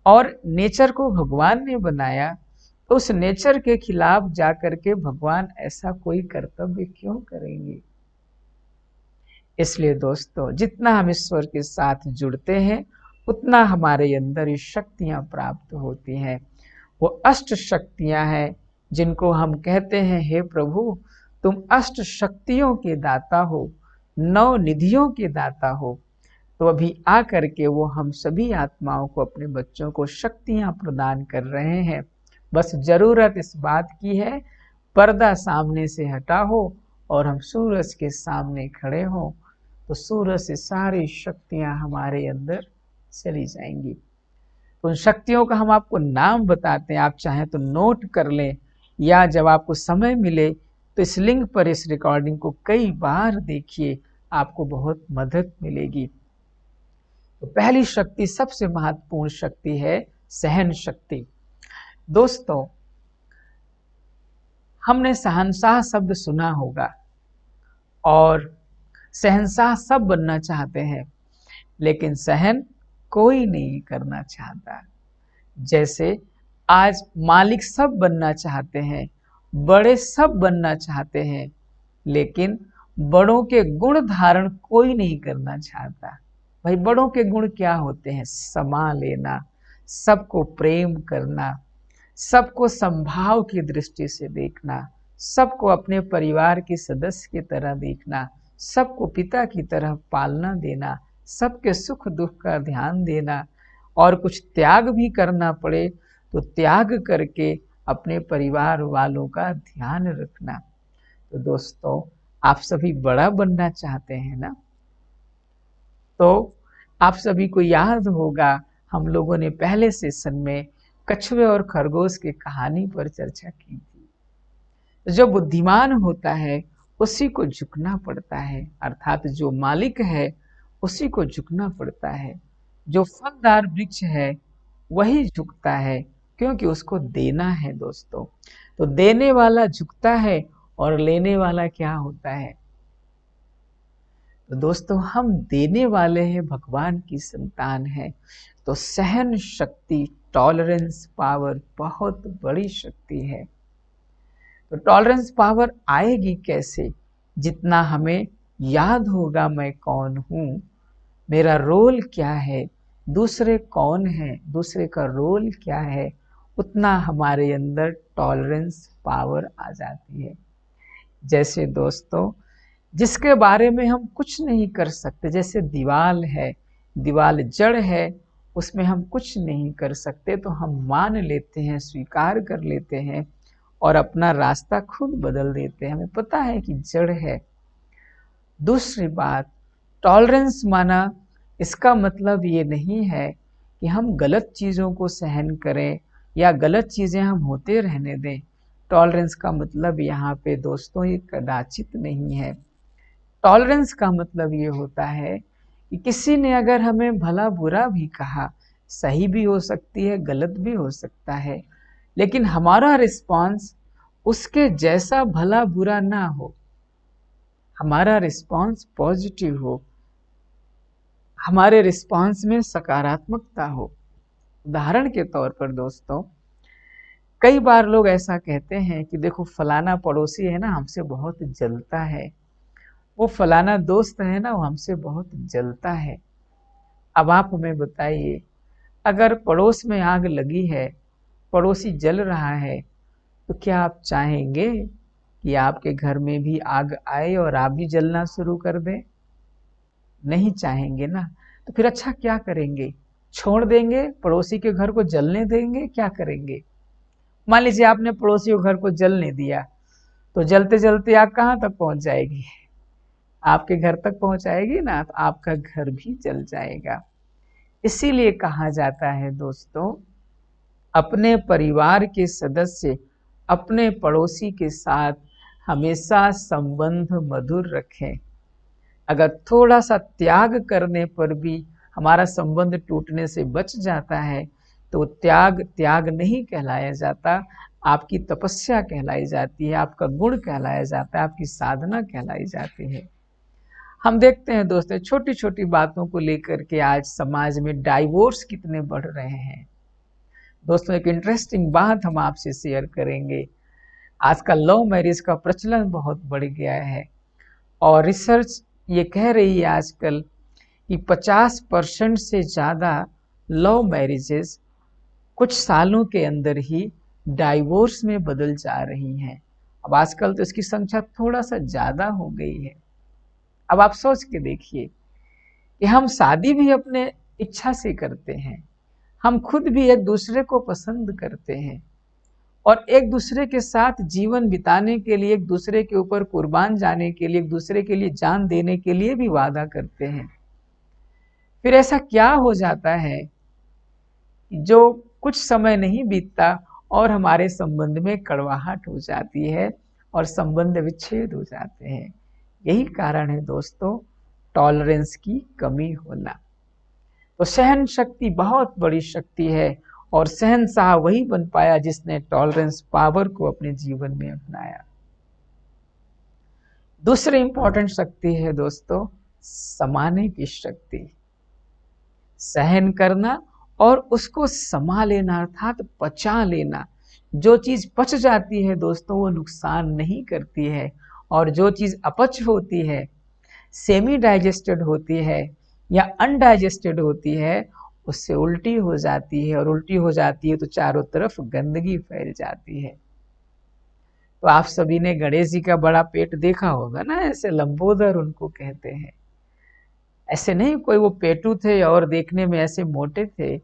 और नेचर को भगवान ने बनाया, तो उस नेचर के खिलाफ जाकर के भगवान ऐसा कोई कर्तव्य क्यों करेंगे। इसलिए दोस्तों, जितना हम ईश्वर के साथ जुड़ते हैं उतना हमारे अंदर ये शक्तियां प्राप्त होती हैं। वो अष्ट शक्तियां हैं जिनको हम कहते हैं, हे प्रभु तुम अष्ट शक्तियों के दाता हो, 9 निधियों के दाता हो। तो अभी आ करके वो हम सभी आत्माओं को, अपने बच्चों को शक्तियां प्रदान कर रहे हैं। बस जरूरत इस बात की है, पर्दा सामने से हटा हो और हम सूरज के सामने खड़े हो, तो सूरज से सारी शक्तियां हमारे अंदर चली जाएंगी। उन शक्तियों का हम आपको नाम बताते हैं, आप चाहें तो नोट कर लें, या जब आपको समय मिले तो इस लिंक पर इस रिकॉर्डिंग को कई बार देखिए, आपको बहुत मदद मिलेगी। तो पहली शक्ति, सबसे महत्वपूर्ण शक्ति है सहन शक्ति। दोस्तों, हमने शहंशाह शब्द सुना होगा, और शहंशाह सब बनना चाहते हैं, लेकिन सहन कोई नहीं करना चाहता। जैसे आज मालिक सब बनना चाहते हैं, बड़े सब बनना चाहते हैं, लेकिन बड़ों के गुण धारण कोई नहीं करना चाहता। भाई, बड़ों के गुण क्या होते हैं? समा लेना, सबको प्रेम करना, सबको संभाव की दृष्टि से देखना, सबको अपने परिवार के सदस्य की तरह देखना, सबको पिता की तरह पालना देना, सबके सुख दुख का ध्यान देना, और कुछ त्याग भी करना पड़े तो त्याग करके अपने परिवार वालों का ध्यान रखना। तो दोस्तों, आप सभी बड़ा बनना चाहते हैं ना? तो आप सभी को याद होगा, हम लोगों ने पहले सेशन में कछुए और खरगोश की कहानी पर चर्चा की थी। जो बुद्धिमान होता है उसी को झुकना पड़ता है, अर्थात जो मालिक है उसी को झुकना पड़ता है। जो फलदार वृक्ष है वही झुकता है, क्योंकि उसको देना है। दोस्तों, तो देने वाला झुकता है और लेने वाला क्या होता है? तो दोस्तों, हम देने वाले हैं, भगवान की संतान है। तो सहन शक्ति, टॉलरेंस पावर बहुत बड़ी शक्ति है। तो टॉलरेंस पावर आएगी कैसे? जितना हमें याद होगा मैं कौन हूँ, मेरा रोल क्या है, दूसरे कौन है, दूसरे का रोल क्या है, उतना हमारे अंदर टॉलरेंस पावर आ जाती है। जैसे दोस्तों, जिसके बारे में हम कुछ नहीं कर सकते, जैसे दीवाल है, दीवाल जड़ है, उसमें हम कुछ नहीं कर सकते, तो हम मान लेते हैं, स्वीकार कर लेते हैं और अपना रास्ता खुद बदल देते हैं। हमें पता है कि जड़ है। दूसरी बात, टॉलरेंस माना, इसका मतलब ये नहीं है कि हम गलत चीज़ों को सहन करें या गलत चीज़ें हम होते रहने दें। टॉलरेंस का मतलब यहाँ पे दोस्तों ये कदाचित नहीं है। टॉलरेंस का मतलब ये होता है कि किसी ने अगर हमें भला बुरा भी कहा, सही भी हो सकती है, गलत भी हो सकता है, लेकिन हमारा रिस्पॉन्स उसके जैसा भला बुरा ना हो, हमारा रिस्पॉन्स पॉजिटिव हो, हमारे रिस्पॉन्स में सकारात्मकता हो। उदाहरण के तौर पर दोस्तों, कई बार लोग ऐसा कहते हैं कि देखो फलाना पड़ोसी है ना, हमसे बहुत जलता है, वो फलाना दोस्त है ना, वो हमसे बहुत जलता है। अब आप हमें बताइए, अगर पड़ोस में आग लगी है, पड़ोसी जल रहा है, तो क्या आप चाहेंगे कि आपके घर में भी आग आए और आप भी जलना शुरू कर दें? नहीं चाहेंगे ना। तो फिर अच्छा क्या करेंगे? छोड़ देंगे? पड़ोसी के घर को जलने देंगे? क्या करेंगे? मान लीजिए आपने पड़ोसी के घर को जलने दिया, तो जलते जलते आग कहाँ तक पहुंच जाएगी? आपके घर तक पहुंचाएगी ना, तो आपका घर भी जल जाएगा। इसीलिए कहा जाता है दोस्तों, अपने परिवार के सदस्य अपने पड़ोसी के साथ हमेशा संबंध मधुर रखें। अगर थोड़ा सा त्याग करने पर भी हमारा संबंध टूटने से बच जाता है, तो त्याग त्याग नहीं कहलाया जाता, आपकी तपस्या कहलाई जाती है, आपका गुण कहलाया जाता है, आपकी साधना कहलाई जाती है। हम देखते हैं दोस्तों, छोटी छोटी बातों को लेकर के आज समाज में डाइवोर्स कितने बढ़ रहे हैं। दोस्तों, एक इंटरेस्टिंग बात हम आपसे शेयर करेंगे। आजकल लव मैरिज का प्रचलन बहुत बढ़ गया है और रिसर्च ये कह रही है आजकल कि 50% से ज़्यादा लव मैरिजेस कुछ सालों के अंदर ही डाइवोर्स में बदल जा रही हैं। अब आजकल तो इसकी संख्या थोड़ा सा ज़्यादा हो गई है। अब आप सोच के देखिए कि हम शादी भी अपने इच्छा से करते हैं, हम खुद भी एक दूसरे को पसंद करते हैं और एक दूसरे के साथ जीवन बिताने के लिए, एक दूसरे के ऊपर कुर्बान जाने के लिए, एक दूसरे के लिए जान देने के लिए भी वादा करते हैं। फिर ऐसा क्या हो जाता है जो कुछ समय नहीं बीतता और हमारे संबंध में कड़वाहट हो जाती है और संबंध विच्छेद हो जाते हैं। यही कारण है दोस्तों, टॉलरेंस की कमी होना। तो सहन शक्ति बहुत बड़ी शक्ति है और शहंशाह वही बन पाया जिसने टॉलरेंस पावर को अपने जीवन में अपनाया। दूसरी इंपॉर्टेंट शक्ति है दोस्तों, समाने की शक्ति। सहन करना और उसको समा लेना, अर्थात पचा लेना। जो चीज पच जाती है दोस्तों, वो नुकसान नहीं करती है, और जो चीज अपच होती है, सेमी डाइजेस्टेड होती है या अनडाइजेस्टेड होती है, उससे उल्टी हो जाती है, और उल्टी हो जाती है तो चारों तरफ गंदगी फैल जाती है। तो आप सभी ने गणेश जी का बड़ा पेट देखा होगा ना, ऐसे लंबोदर उनको कहते हैं। ऐसे नहीं कोई वो पेटू थे और देखने में ऐसे मोटे थे,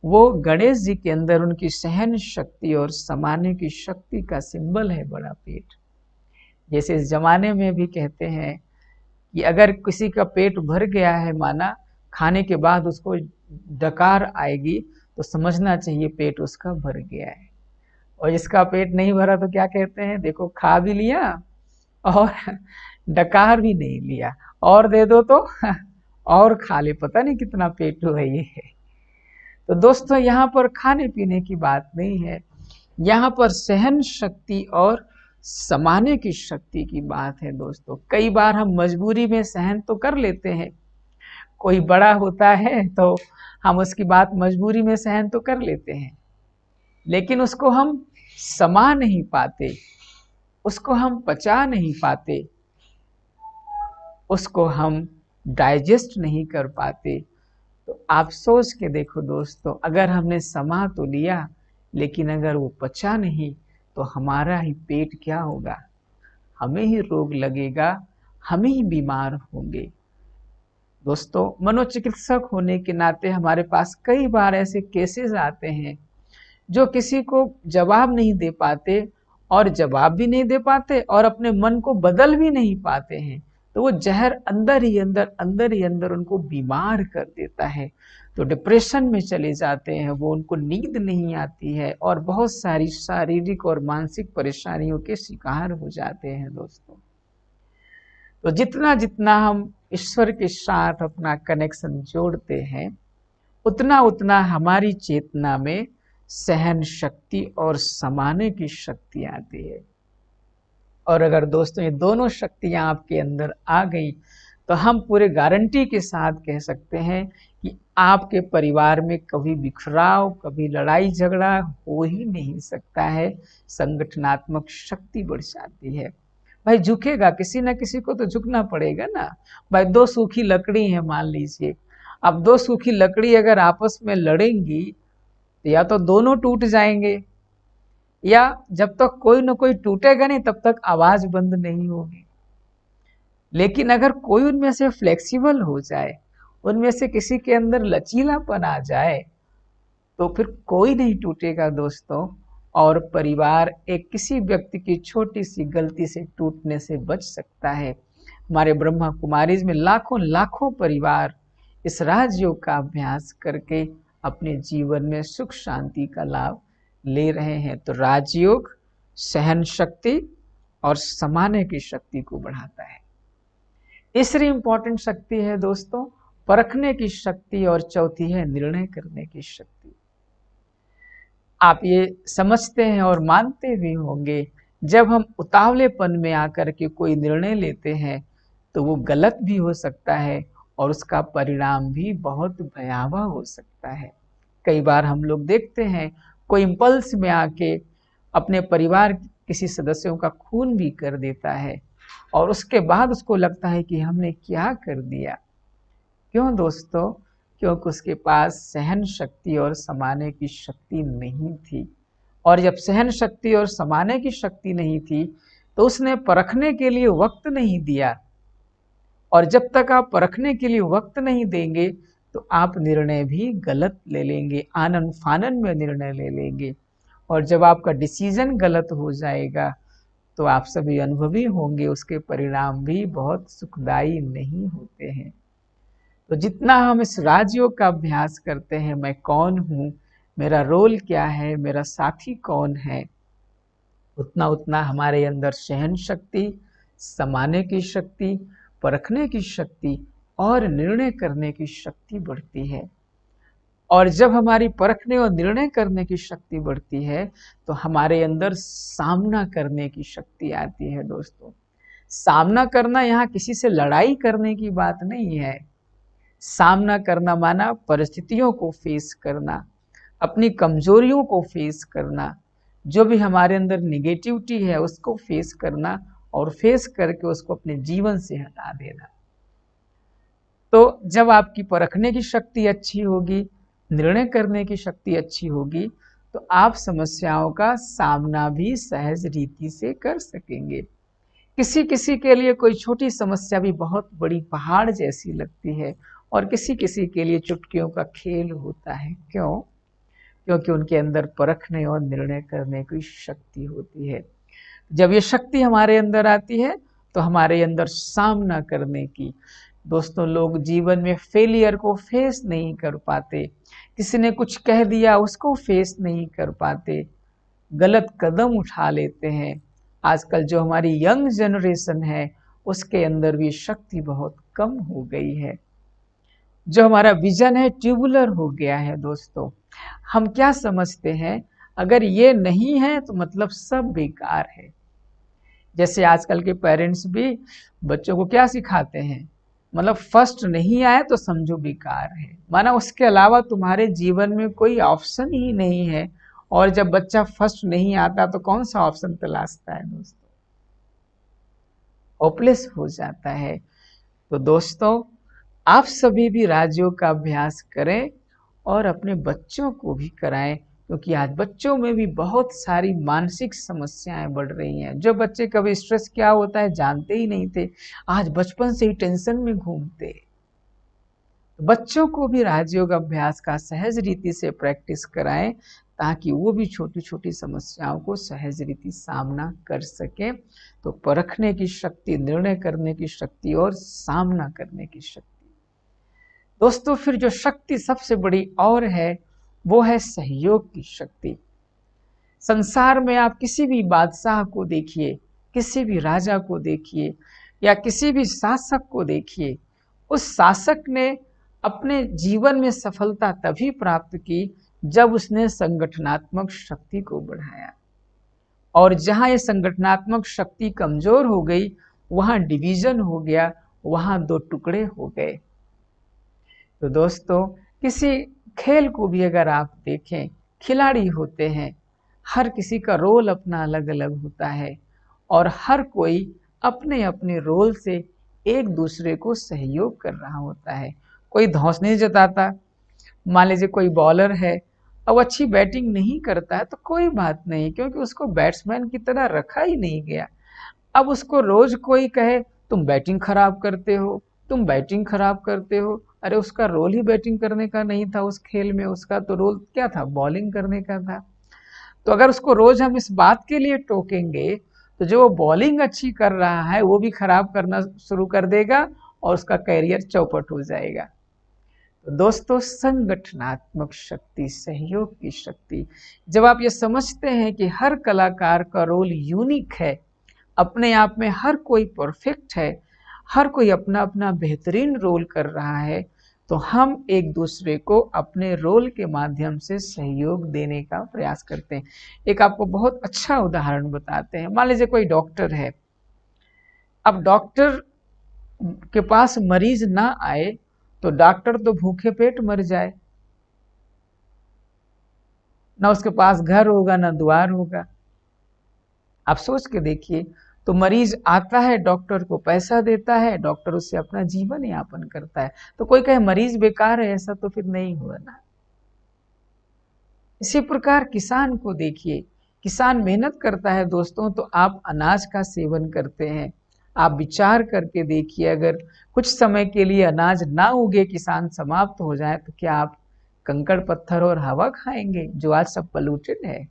वो गणेश जी के अंदर उनकी सहन शक्ति और समाने की शक्ति का सिंबल है बड़ा पेट। जैसे इस जमाने में भी कहते हैं कि अगर किसी का पेट भर गया है, माना खाने के बाद उसको डकार आएगी, तो समझना चाहिए पेट उसका भर गया है। और जिसका पेट नहीं भरा तो क्या कहते हैं, देखो खा भी लिया और डकार भी नहीं लिया, और दे दो तो और खा ले, पता नहीं कितना पेटू है ये। तो दोस्तों, यहाँ पर खाने पीने की बात नहीं है, यहाँ पर सहन शक्ति और समाने की शक्ति की बात है दोस्तों। कई बार हम मजबूरी में सहन तो कर लेते हैं, कोई बड़ा होता है तो हम उसकी बात मजबूरी में सहन तो कर लेते हैं, लेकिन उसको हम समा नहीं पाते, उसको हम पचा नहीं पाते, उसको हम डाइजेस्ट नहीं कर पाते। तो आप सोच के देखो दोस्तों, अगर हमने समा तो लिया, लेकिन अगर वो पचा नहीं, तो हमारा ही पेट क्या होगा, हमें ही रोग लगेगा, हम ही बीमार होंगे। दोस्तों, मनोचिकित्सक होने के नाते हमारे पास कई बार ऐसे केसेस आते हैं जो किसी को जवाब नहीं दे पाते, और जवाब भी नहीं दे पाते और अपने मन को बदल भी नहीं पाते हैं, तो वो जहर अंदर ही अंदर उनको बीमार कर देता है। तो डिप्रेशन में चले जाते हैं वो, उनको नींद नहीं आती है और बहुत सारी शारीरिक और मानसिक परेशानियों के शिकार हो जाते हैं दोस्तों। तो जितना जितना हम ईश्वर के साथ अपना कनेक्शन जोड़ते हैं, उतना उतना हमारी चेतना में सहन शक्ति और समाने की शक्ति आती है। और अगर दोस्तों ये दोनों शक्तियां आपके अंदर आ गई, तो हम पूरे गारंटी के साथ कह सकते हैं कि आपके परिवार में कभी बिखराव, कभी लड़ाई झगड़ा हो ही नहीं सकता है। संगठनात्मक शक्ति बढ़ जाती है। भाई झुकेगा, किसी ना किसी को तो झुकना पड़ेगा ना। भाई दो सूखी लकड़ी है मान लीजिए, अब दो सूखी लकड़ी अगर आपस में लड़ेंगी तो या तो दोनों टूट जाएंगे, या जब तक कोई ना कोई टूटेगा नहीं तब तक आवाज बंद नहीं होगी। लेकिन अगर कोई उनमें से फ्लेक्सिबल हो जाए, उनमें से किसी के अंदर लचीलापन आ जाए, तो फिर कोई नहीं टूटेगा दोस्तों। और परिवार एक किसी व्यक्ति की छोटी सी गलती से टूटने से बच सकता है। हमारे ब्रह्मा कुमारीज में लाखों लाखों परिवार इस राजयोग का अभ्यास करके अपने जीवन में सुख शांति का लाभ ले रहे हैं। तो राजयोग सहन शक्ति और समाने की शक्ति को बढ़ाता है। तीसरी इंपॉर्टेंट शक्ति है दोस्तों परखने की शक्ति, और चौथी है निर्णय करने की शक्ति। आप ये समझते हैं और मानते भी होंगे, जब हम उतावलेपन में आकर के कोई निर्णय लेते हैं तो वो गलत भी हो सकता है और उसका परिणाम भी बहुत भयावह हो सकता है। कई बार हम लोग देखते हैं कोई इम्पल्स में आके अपने परिवार किसी सदस्यों का खून भी कर देता है और उसके बाद उसको लगता है कि हमने क्या कर दिया। क्यों दोस्तों? क्योंकि उसके पास सहन शक्ति और समाने की शक्ति नहीं थी। और जब सहन शक्ति और समाने की शक्ति नहीं थी तो उसने परखने के लिए वक्त नहीं दिया। और जब तक आप परखने के लिए वक्त नहीं देंगे तो आप निर्णय भी गलत ले लेंगे, आनन फानन में निर्णय ले लेंगे। और जब आपका डिसीजन गलत हो जाएगा तो आप सभी अनुभवी होंगे, उसके परिणाम भी बहुत सुखदायी नहीं होते हैं। तो जितना हम इस राजयोग का अभ्यास करते हैं, मैं कौन हूँ, मेरा रोल क्या है, मेरा साथी कौन है, उतना उतना हमारे अंदर सहन शक्ति, समाने की शक्ति, परखने की शक्ति और निर्णय करने की शक्ति बढ़ती है। और जब हमारी परखने और निर्णय करने की शक्ति बढ़ती है तो हमारे अंदर सामना करने की शक्ति आती है दोस्तों। सामना करना यहाँ किसी से लड़ाई करने की बात नहीं है। सामना करना माना परिस्थितियों को फेस करना, अपनी कमजोरियों को फेस करना, जो भी हमारे अंदर निगेटिविटी है उसको फेस करना और फेस करके उसको अपने जीवन से हटा देना। तो जब आपकी परखने की शक्ति अच्छी होगी, निर्णय करने की शक्ति अच्छी होगी, तो आप समस्याओं का सामना भी सहज रीति से कर सकेंगे। किसी किसी के लिए कोई छोटी समस्या भी बहुत बड़ी पहाड़ जैसी लगती है और किसी किसी के लिए चुटकियों का खेल होता है। क्यों? क्योंकि उनके अंदर परखने और निर्णय करने की शक्ति होती है। जब ये शक्ति हमारे अंदर आती है तो हमारे अंदर सामना करने की, दोस्तों लोग जीवन में फेलियर को फेस नहीं कर पाते, किसी ने कुछ कह दिया उसको फेस नहीं कर पाते, गलत कदम उठा लेते हैं। आजकल जो हमारी यंग जनरेशन है उसके अंदर भी शक्ति बहुत कम हो गई है। जो हमारा विजन है ट्यूबुलर हो गया है दोस्तों। हम क्या समझते हैं, अगर ये नहीं है तो मतलब सब बेकार है। जैसे आजकल के पेरेंट्स भी बच्चों को क्या सिखाते हैं, मतलब फर्स्ट नहीं आए तो समझो बेकार है, माना उसके अलावा तुम्हारे जीवन में कोई ऑप्शन ही नहीं है। और जब बच्चा फर्स्ट नहीं आता तो कौन सा ऑप्शन तलाशता है दोस्तों, होपलेस हो जाता है। तो दोस्तों आप सभी भी राजयोग का अभ्यास करें और अपने बच्चों को भी कराएं, क्योंकि आज बच्चों में भी बहुत सारी मानसिक समस्याएं बढ़ रही हैं। जो बच्चे कभी स्ट्रेस क्या होता है जानते ही नहीं थे, आज बचपन से ही टेंशन में घूमते। बच्चों को भी राजयोग अभ्यास का सहज रीति से प्रैक्टिस कराएं ताकि वो भी छोटी छोटी समस्याओं को सहज रीति सामना कर सकें। तो परखने की शक्ति, निर्णय करने की शक्ति और सामना करने की शक्ति। दोस्तों फिर जो शक्ति सबसे बड़ी और है वो है सहयोग की शक्ति। संसार में आप किसी भी बादशाह को देखिए, किसी भी राजा को देखिए या किसी भी शासक को देखिए, उस शासक ने अपने जीवन में सफलता तभी प्राप्त की जब उसने संगठनात्मक शक्ति को बढ़ाया। और जहां ये संगठनात्मक शक्ति कमजोर हो गई वहां डिवीजन हो गया, वहां दो टुकड़े हो गए। तो दोस्तों किसी खेल को भी अगर आप देखें, खिलाड़ी होते हैं, हर किसी का रोल अपना अलग अलग होता है और हर कोई अपने अपने रोल से एक दूसरे को सहयोग कर रहा होता है। कोई धौंस नहीं जताता। मान लीजिए कोई बॉलर है अब अच्छी बैटिंग नहीं करता है तो कोई बात नहीं, क्योंकि उसको बैट्समैन की तरह रखा ही नहीं गया। अब उसको रोज कोई कहे तुम बैटिंग खराब करते हो, तुम बैटिंग खराब करते हो, अरे उसका रोल ही बैटिंग करने का नहीं था उस खेल में, उसका तो रोल क्या था, बॉलिंग करने का था। तो अगर उसको रोज हम इस बात के लिए टोकेंगे तो जो वो बॉलिंग अच्छी कर रहा है वो भी खराब करना शुरू कर देगा और उसका कैरियर चौपट हो जाएगा। तो दोस्तों, संगठनात्मक शक्ति, सहयोग की शक्ति, जब आप ये समझते हैं कि हर कलाकार का रोल यूनिक है, अपने आप में हर कोई परफेक्ट है, हर कोई अपना अपना बेहतरीन रोल कर रहा है, तो हम एक दूसरे को अपने रोल के माध्यम से सहयोग देने का प्रयास करते हैं। एक आपको बहुत अच्छा उदाहरण बताते हैं। मान लीजिए कोई डॉक्टर है, अब डॉक्टर के पास मरीज ना आए तो डॉक्टर तो भूखे पेट मर जाए, ना उसके पास घर होगा ना द्वार होगा। आप सोच के देखिए, तो मरीज आता है, डॉक्टर को पैसा देता है, डॉक्टर उससे अपना जीवन यापन करता है, तो कोई कहे मरीज बेकार है, ऐसा तो फिर नहीं हुआ ना। इसी प्रकार किसान को देखिए, किसान मेहनत करता है दोस्तों, तो आप अनाज का सेवन करते हैं। आप विचार करके देखिए, अगर कुछ समय के लिए अनाज ना उगे, किसान समाप्त हो जाए, तो क्या आप कंकड़ पत्थर और हवा खाएंगे जो आज सब पोल्यूटेड है।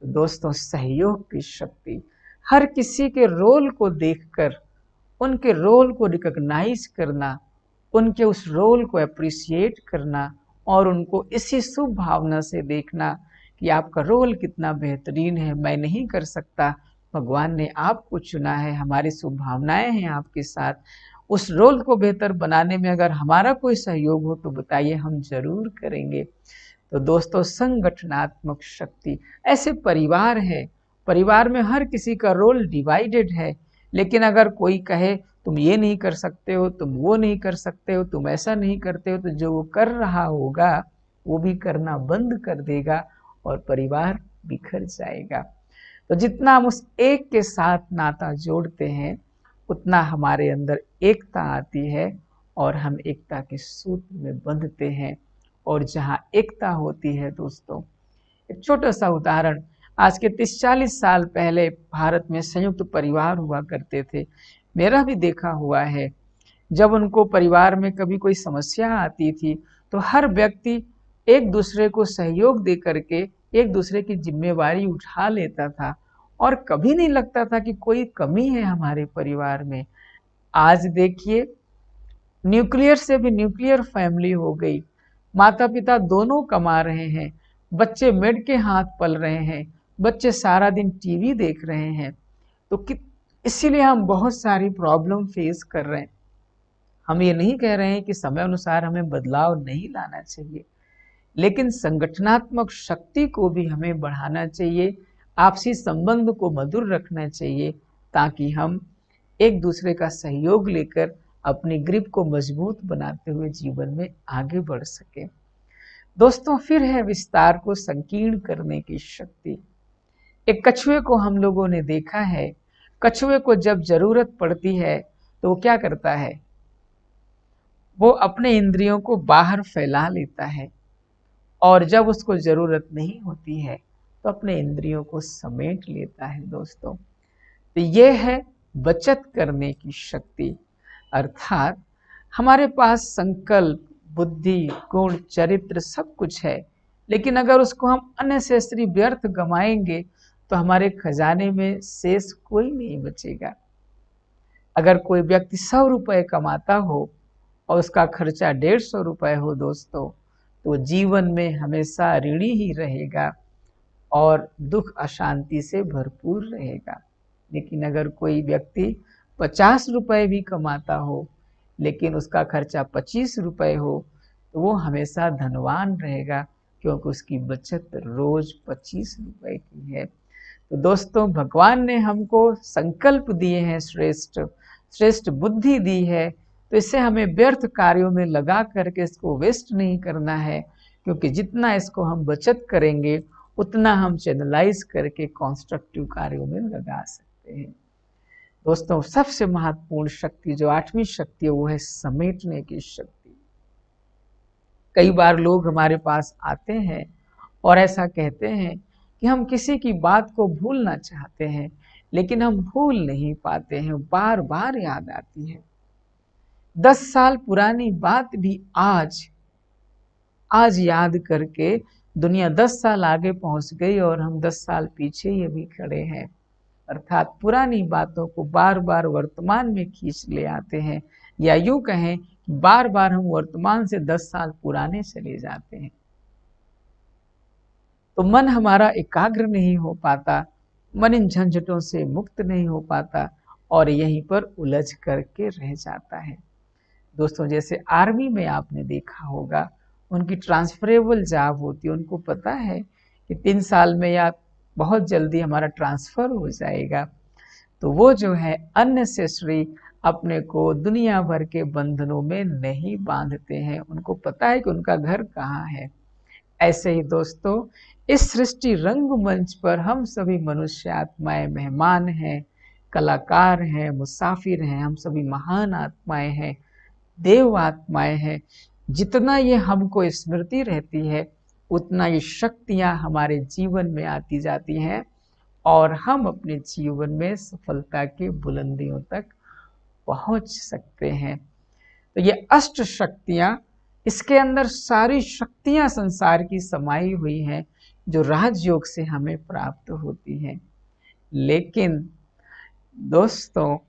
तो दोस्तों, सहयोग की शक्ति, हर किसी के रोल को देखकर उनके रोल को रिकॉग्नाइज करना, उनके उस रोल को अप्रिशिएट करना और उनको इसी शुभ भावना से देखना कि आपका रोल कितना बेहतरीन है, मैं नहीं कर सकता, भगवान ने आपको चुना है, हमारी शुभ भावनाएं हैं आपके साथ। उस रोल को बेहतर बनाने में अगर हमारा कोई सहयोग हो तो बताइए, हम जरूर करेंगे। तो दोस्तों, संगठनात्मक शक्ति, ऐसे परिवार है, परिवार में हर किसी का रोल डिवाइडेड है, लेकिन अगर कोई कहे तुम ये नहीं कर सकते हो, तुम वो नहीं कर सकते हो, तुम ऐसा नहीं करते हो, तो जो वो कर रहा होगा वो भी करना बंद कर देगा और परिवार बिखर जाएगा। तो जितना हम उस एक के साथ नाता जोड़ते हैं, उतना हमारे अंदर एकता आती है और हम एकता के सूत्र में बंधते हैं। और जहाँ एकता होती है दोस्तों, एक छोटा सा उदाहरण, आज के 30-40 साल पहले भारत में संयुक्त परिवार हुआ करते थे, मेरा भी देखा हुआ है। जब उनको परिवार में कभी कोई समस्या आती थी तो हर व्यक्ति एक दूसरे को सहयोग दे करके एक दूसरे की जिम्मेवारी उठा लेता था और कभी नहीं लगता था कि कोई कमी है हमारे परिवार में। आज देखिए, न्यूक्लियर से भी न्यूक्लियर फैमिली हो गई, माता पिता दोनों कमा रहे हैं, बच्चे मेड के हाथ पल रहे हैं, बच्चे सारा दिन टीवी देख रहे हैं। तो इसीलिए हम बहुत सारी प्रॉब्लम फेस कर रहे हैं। हम ये नहीं कह रहे हैं कि समय अनुसार हमें बदलाव नहीं लाना चाहिए, लेकिन संगठनात्मक शक्ति को भी हमें बढ़ाना चाहिए, आपसी संबंध को मधुर रखना चाहिए, ताकि हम एक दूसरे का सहयोग लेकर अपनी ग्रिप को मजबूत बनाते हुए जीवन में आगे बढ़ सके। दोस्तों, फिर है विस्तार को संकीर्ण करने की शक्ति। एक कछुए को हम लोगों ने देखा है, कछुए को जब जरूरत पड़ती है तो वो क्या करता है, वो अपने इंद्रियों को बाहर फैला लेता है और जब उसको जरूरत नहीं होती है तो अपने इंद्रियों को समेट लेता है। दोस्तों, तो ये है बचत करने की शक्ति, अर्थात हमारे पास संकल्प, बुद्धि, गुण, चरित्र सब कुछ है, लेकिन अगर उसको हम अननेसेसरी व्यर्थ गमाएंगे तो हमारे खजाने में शेष कोई नहीं बचेगा। अगर कोई व्यक्ति 100 रुपए कमाता हो और उसका खर्चा 150 रुपए हो दोस्तों, तो जीवन में हमेशा ऋणी ही रहेगा और दुख अशांति से भरपूर रहेगा। लेकिन अगर कोई व्यक्ति 50 रुपए भी कमाता हो लेकिन उसका खर्चा 25 रुपए हो, तो वो हमेशा धनवान रहेगा, क्योंकि उसकी बचत रोज 25 रुपए की है। तो दोस्तों, भगवान ने हमको संकल्प दिए हैं, श्रेष्ठ श्रेष्ठ बुद्धि दी है, तो इससे हमें व्यर्थ कार्यों में लगा करके इसको वेस्ट नहीं करना है, क्योंकि जितना इसको हम बचत करेंगे उतना हम चैनलाइज करके कॉन्स्ट्रक्टिव कार्यों में लगा सकते हैं। दोस्तों, सबसे महत्वपूर्ण शक्ति जो 8वीं शक्ति है वो है समेटने की शक्ति। कई बार लोग हमारे पास आते हैं और ऐसा कहते हैं कि हम किसी की बात को भूलना चाहते हैं, लेकिन हम भूल नहीं पाते हैं, बार बार याद आती है। 10 साल पुरानी बात भी आज याद करके दुनिया 10 साल आगे पहुंच गई और हम 10 साल पीछे ही अभी खड़े हैं। अर्थात पुरानी बातों को बार बार वर्तमान में खींच ले आते हैं, या यूं कहें बार बार हम वर्तमान से 10 साल पुराने चले जाते हैं। तो मन हमारा एकाग्र नहीं हो पाता, मन इन झंझटों से मुक्त नहीं हो पाता और यहीं पर उलझ करके रह जाता है। दोस्तों, जैसे आर्मी में आपने देखा होगा, उनकी ट्रांसफरेबल जॉब होती है, उनको पता है कि 3 साल में या बहुत जल्दी हमारा ट्रांसफ़र हो जाएगा। तो वो जो है अननेसेसरी अपने को दुनिया भर के बंधनों में नहीं बांधते हैं, उनको पता है कि उनका घर कहाँ है। ऐसे ही दोस्तों, इस सृष्टि रंगमंच पर हम सभी मनुष्य आत्माएं मेहमान हैं, कलाकार हैं, मुसाफिर हैं, हम सभी महान आत्माएं हैं, देव आत्माएं हैं। जितना ये हमको स्मृति रहती है, उतना ये शक्तियां हमारे जीवन में आती जाती हैं और हम अपने जीवन में सफलता की बुलंदियों तक पहुंच सकते हैं। तो ये अष्ट शक्तियां, इसके अंदर सारी शक्तियां संसार की समाई हुई हैं, जो राजयोग से हमें प्राप्त होती हैं। लेकिन दोस्तों,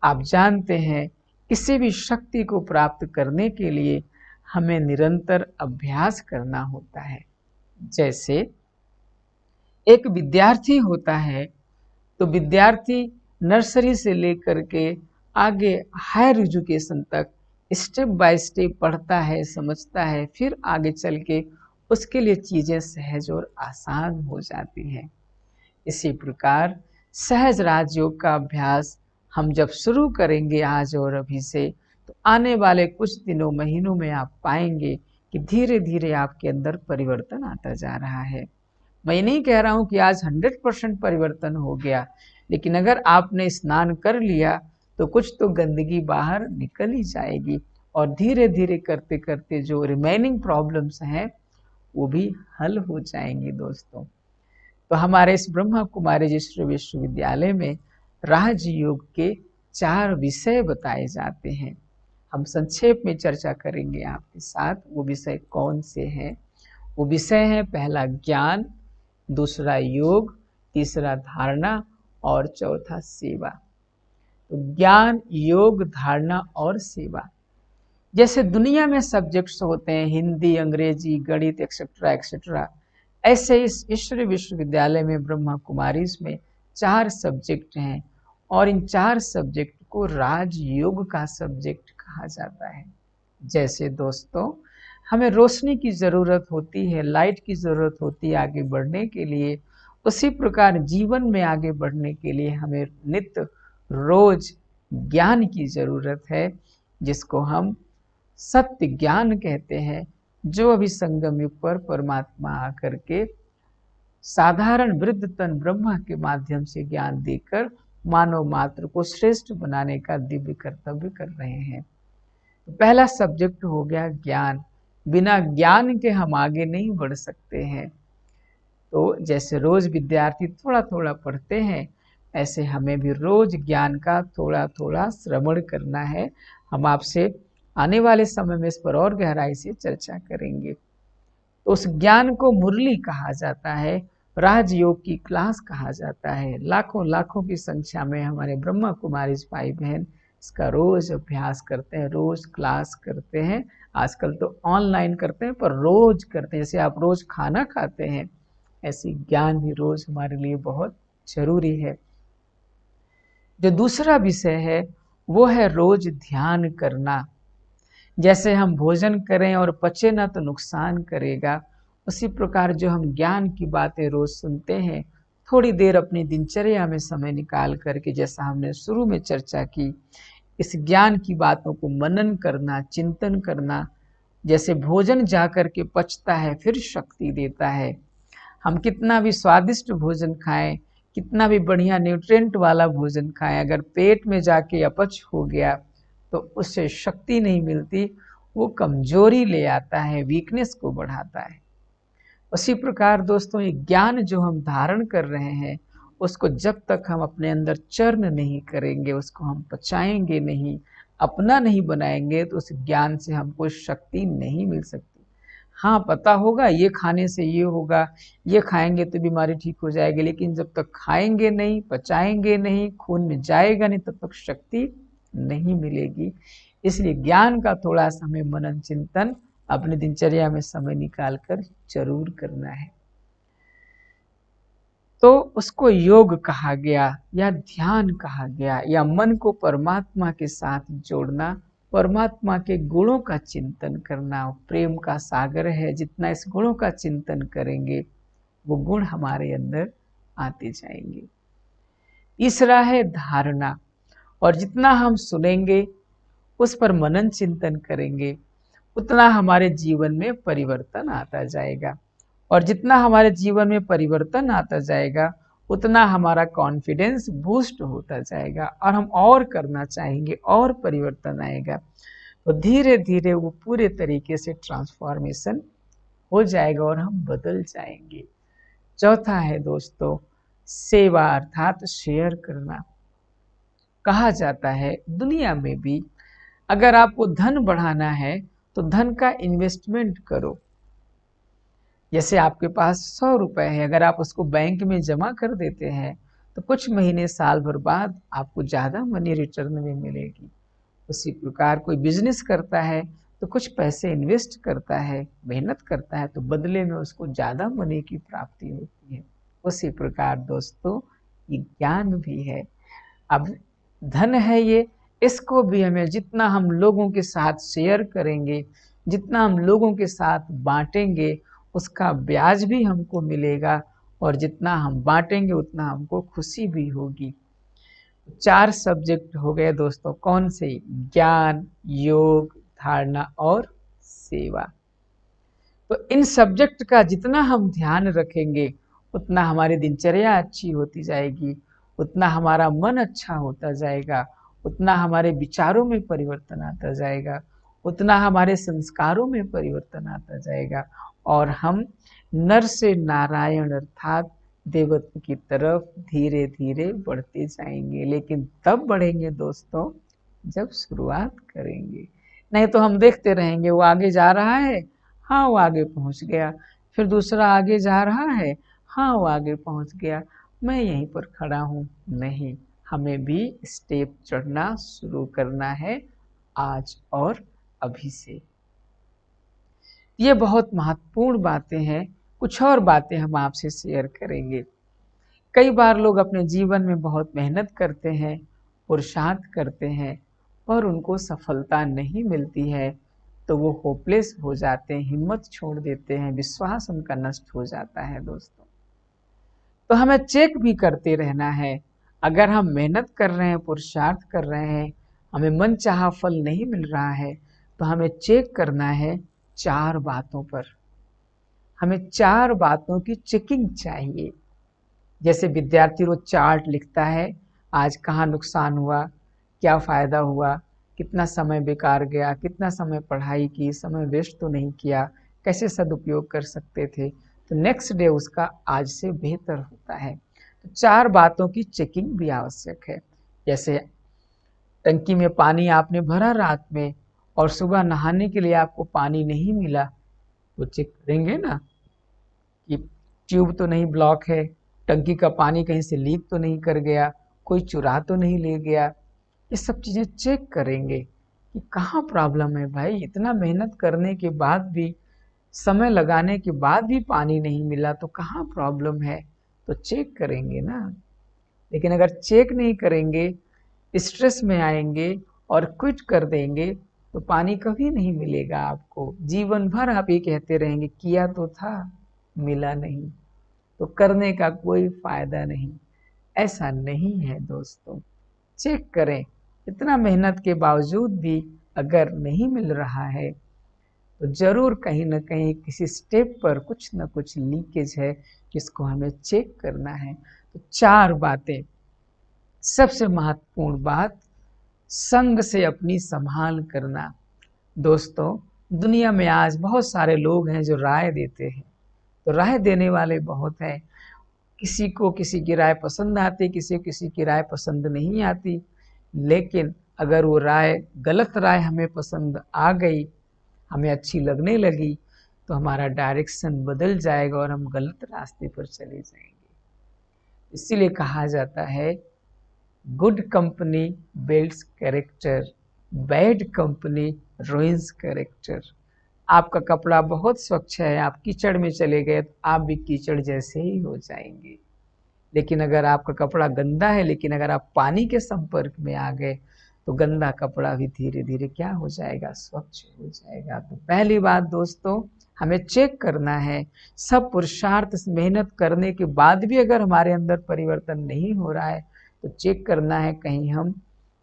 आप जानते हैं, किसी भी शक्ति को प्राप्त करने के लिए हमें निरंतर अभ्यास करना होता है। जैसे एक विद्यार्थी होता है, तो विद्यार्थी नर्सरी से लेकर के आगे हायर एजुकेशन तक स्टेप बाय स्टेप पढ़ता है, समझता है, फिर आगे चल के उसके लिए चीज़ें सहज और आसान हो जाती हैं। इसी प्रकार सहज राजयोग का अभ्यास हम जब शुरू करेंगे आज और अभी से, तो आने वाले कुछ दिनों महीनों में आप पाएंगे कि धीरे धीरे आपके अंदर परिवर्तन आता जा रहा है। मैं नहीं कह रहा हूँ कि आज 100% परिवर्तन हो गया, लेकिन अगर आपने स्नान कर लिया तो कुछ तो गंदगी बाहर निकल ही जाएगी और धीरे धीरे करते करते जो रिमेनिंग प्रॉब्लम्स हैं वो भी हल हो जाएंगी। दोस्तों, तो हमारे इस ब्रह्मा कुमारी विश्वविद्यालय में राजयोग के 4 विषय बताए जाते हैं। हम संक्षेप में चर्चा करेंगे आपके साथ। वो विषय कौन से हैं? वो विषय है, पहला ज्ञान, दूसरा योग, तीसरा धारणा और चौथा सेवा। तो ज्ञान, योग, धारणा और सेवा। जैसे दुनिया में सब्जेक्ट्स होते हैं, हिंदी, अंग्रेजी, गणित एक्सेट्रा एक्सेट्रा, ऐसे इस ईश्वरी विश्वविद्यालय में ब्रह्मा कुमारीज में 4 सब्जेक्ट हैं और इन 4 सब्जेक्ट को राजयोग का सब्जेक्ट कहा जाता है। जैसे दोस्तों, हमें रोशनी की ज़रूरत होती है, लाइट की ज़रूरत होती है आगे बढ़ने के लिए, उसी प्रकार जीवन में आगे बढ़ने के लिए हमें नित्य रोज ज्ञान की ज़रूरत है, जिसको हम सत्य ज्ञान कहते हैं, जो अभी संगम युग पर परमात्मा आकर के साधारण वृद्ध तन ब्रह्मा के माध्यम से ज्ञान देकर मानव मात्र को श्रेष्ठ बनाने का दिव्य कर्तव्य कर रहे हैं। तो पहला सब्जेक्ट हो गया ज्ञान। बिना ज्ञान के हम आगे नहीं बढ़ सकते हैं। तो जैसे रोज विद्यार्थी थोड़ा थोड़ा पढ़ते हैं, ऐसे हमें भी रोज ज्ञान का थोड़ा थोड़ा श्रवण करना है। हम आपसे आने वाले समय में इस पर और गहराई से चर्चा करेंगे। तो उस ज्ञान को मुरली कहा जाता है, राजयोग की क्लास कहा जाता है। लाखों लाखों की संख्या में हमारे ब्रह्मा कुमारी भाई बहन इसका रोज अभ्यास करते हैं, रोज क्लास करते हैं। आजकल तो ऑनलाइन करते हैं, पर रोज करते हैं। जैसे आप रोज खाना खाते हैं, ऐसी ज्ञान भी रोज हमारे लिए बहुत जरूरी है। जो दूसरा विषय है वो है रोज ध्यान करना। जैसे हम भोजन करें और पचे ना तो नुकसान करेगा, उसी प्रकार जो हम ज्ञान की बातें रोज सुनते हैं, थोड़ी देर अपनी दिनचर्या में समय निकाल करके, जैसा हमने शुरू में चर्चा की, इस ज्ञान की बातों को मनन करना, चिंतन करना। जैसे भोजन जाकर के पचता है, फिर शक्ति देता है। हम कितना भी स्वादिष्ट भोजन खाएं, कितना भी बढ़िया न्यूट्रिएंट वाला भोजन खाएं, अगर पेट में जाके अपच हो गया तो उससे शक्ति नहीं मिलती, वो कमजोरी ले आता है, वीकनेस को बढ़ाता है। उसी प्रकार दोस्तों ये ज्ञान जो हम धारण कर रहे हैं, उसको जब तक हम अपने अंदर चर्न नहीं करेंगे, उसको हम पचाएंगे नहीं, अपना नहीं बनाएंगे, तो उस ज्ञान से हमको शक्ति नहीं मिल सकती। हाँ, पता होगा ये खाने से ये होगा, ये खाएंगे तो बीमारी ठीक हो जाएगी, लेकिन जब तक खाएंगे नहीं, पचाएंगे नहीं, खून में जाएगा नहीं, तब तक शक्ति नहीं मिलेगी। इसलिए ज्ञान का थोड़ा सा हमें मनन चिंतन अपनी दिनचर्या में समय निकालकर जरूर करना है। तो उसको योग कहा गया या ध्यान कहा गया, या मन को परमात्मा के साथ जोड़ना, परमात्मा के गुणों का चिंतन करना। प्रेम का सागर है, जितना इस गुणों का चिंतन करेंगे वो गुण हमारे अंदर आते जाएंगे। तीसरा है धारणा, और जितना हम सुनेंगे, उस पर मनन चिंतन करेंगे, उतना हमारे जीवन में परिवर्तन आता जाएगा। और जितना हमारे जीवन में परिवर्तन आता जाएगा, उतना हमारा कॉन्फिडेंस बूस्ट होता जाएगा और हम और करना चाहेंगे और परिवर्तन आएगा। तो धीरे धीरे वो पूरे तरीके से ट्रांसफॉर्मेशन हो जाएगा और हम बदल जाएंगे। चौथा है दोस्तों सेवा, अर्थात शेयर करना। कहा जाता है दुनिया में भी अगर आपको धन बढ़ाना है तो धन का इन्वेस्टमेंट करो। जैसे आपके पास 100 रुपए है, अगर आप उसको बैंक में जमा कर देते हैं तो कुछ महीने साल भर बाद आपको ज़्यादा मनी रिटर्न में मिलेगी। उसी प्रकार कोई बिजनेस करता है तो कुछ पैसे इन्वेस्ट करता है, मेहनत करता है, तो बदले में उसको ज़्यादा मनी की प्राप्ति होती है। उसी प्रकार दोस्तों ये ज्ञान भी है। अब धन है ये, इसको भी हमें जितना हम लोगों के साथ शेयर करेंगे, जितना हम लोगों के साथ बांटेंगे, उसका ब्याज भी हमको मिलेगा, और जितना हम बांटेंगे उतना हमको खुशी भी होगी। 4 सब्जेक्ट हो गए दोस्तों, कौन से? ज्ञान, योग, धारणा और सेवा। तो इन सब्जेक्ट का जितना हम ध्यान रखेंगे, उतना हमारी दिनचर्या अच्छी होती जाएगी, उतना हमारा मन अच्छा होता जाएगा, उतना हमारे विचारों में परिवर्तन आता जाएगा, उतना हमारे संस्कारों में परिवर्तन आता जाएगा, और हम नर से नारायण अर्थात देवत्व की तरफ धीरे धीरे बढ़ते जाएंगे। लेकिन तब बढ़ेंगे दोस्तों जब शुरुआत करेंगे, नहीं तो हम देखते रहेंगे वो आगे जा रहा है, हाँ वो आगे पहुंच गया, फिर दूसरा आगे जा रहा है, हाँ वो आगे पहुंच गया, मैं यहीं पर खड़ा हूँ। नहीं, हमें भी स्टेप चढ़ना शुरू करना है आज और अभी से। ये बहुत महत्वपूर्ण बातें हैं। कुछ और बातें हम आपसे शेयर करेंगे। कई बार लोग अपने जीवन में बहुत मेहनत करते हैं, पुरुषार्थ करते हैं, पर उनको सफलता नहीं मिलती है, तो वो होपलेस हो जाते हैं, हिम्मत छोड़ देते हैं, विश्वास उनका नष्ट हो जाता है दोस्तों। तो हमें चेक भी करते रहना है। अगर हम मेहनत कर रहे हैं, पुरुषार्थ कर रहे हैं, हमें मनचाहा फल नहीं मिल रहा है, तो हमें चेक करना है 4 बातों पर। हमें 4 बातों की चेकिंग चाहिए। जैसे विद्यार्थी रोज चार्ट लिखता है, आज कहाँ नुकसान हुआ, क्या फ़ायदा हुआ, कितना समय बेकार गया, कितना समय पढ़ाई की, समय वेस्ट तो नहीं किया, कैसे सदुपयोग कर सकते थे, तो नेक्स्ट डे उसका आज से बेहतर होता है। तो 4 बातों की चेकिंग भी आवश्यक है। जैसे टंकी में पानी आपने भरा रात में, और सुबह नहाने के लिए आपको पानी नहीं मिला, तो चेक करेंगे ना कि ट्यूब तो नहीं ब्लॉक है, टंकी का पानी कहीं से लीक तो नहीं कर गया, कोई चुरा तो नहीं ले गया। ये सब चीज़ें चेक करेंगे कि कहाँ प्रॉब्लम है भाई। इतना मेहनत करने के बाद भी, समय लगाने के बाद भी पानी नहीं मिला, तो कहाँ प्रॉब्लम है, तो चेक करेंगे ना। लेकिन अगर चेक नहीं करेंगे, स्ट्रेस में आएंगे और क्विट कर देंगे, तो पानी कभी नहीं मिलेगा आपको। जीवन भर आप ये कहते रहेंगे किया तो था, मिला नहीं, तो करने का कोई फायदा नहीं। ऐसा नहीं है दोस्तों। चेक करें, इतना मेहनत के बावजूद भी अगर नहीं मिल रहा है, तो जरूर कहीं ना कहीं किसी स्टेप पर कुछ ना कुछ लीकेज है, जिसको हमें चेक करना है। तो 4 बातें। सबसे महत्वपूर्ण बात, संग से अपनी संभाल करना। दोस्तों, दुनिया में आज बहुत सारे लोग हैं जो राय देते हैं, तो राय देने वाले बहुत हैं। किसी को किसी की राय पसंद आती, किसी को किसी की राय पसंद नहीं आती, लेकिन अगर वो राय, गलत राय हमें पसंद आ गई, हमें अच्छी लगने लगी, तो हमारा डायरेक्शन बदल जाएगा और हम गलत रास्ते पर चले जाएंगे। इसीलिए कहा जाता है, good company builds character, bad company ruins character. आपका कपड़ा बहुत स्वच्छ है, आप कीचड़ में चले गए तो आप भी कीचड़ जैसे ही हो जाएंगे। लेकिन अगर आपका कपड़ा गंदा है, लेकिन अगर आप पानी के संपर्क में आ गए तो गंदा कपड़ा भी धीरे धीरे क्या हो जाएगा, स्वच्छ हो जाएगा। तो पहली बात दोस्तों, हमें चेक करना है, सब पुरुषार्थ मेहनत करने के बाद भी अगर हमारे अंदर परिवर्तन नहीं हो रहा है तो चेक करना है कहीं हम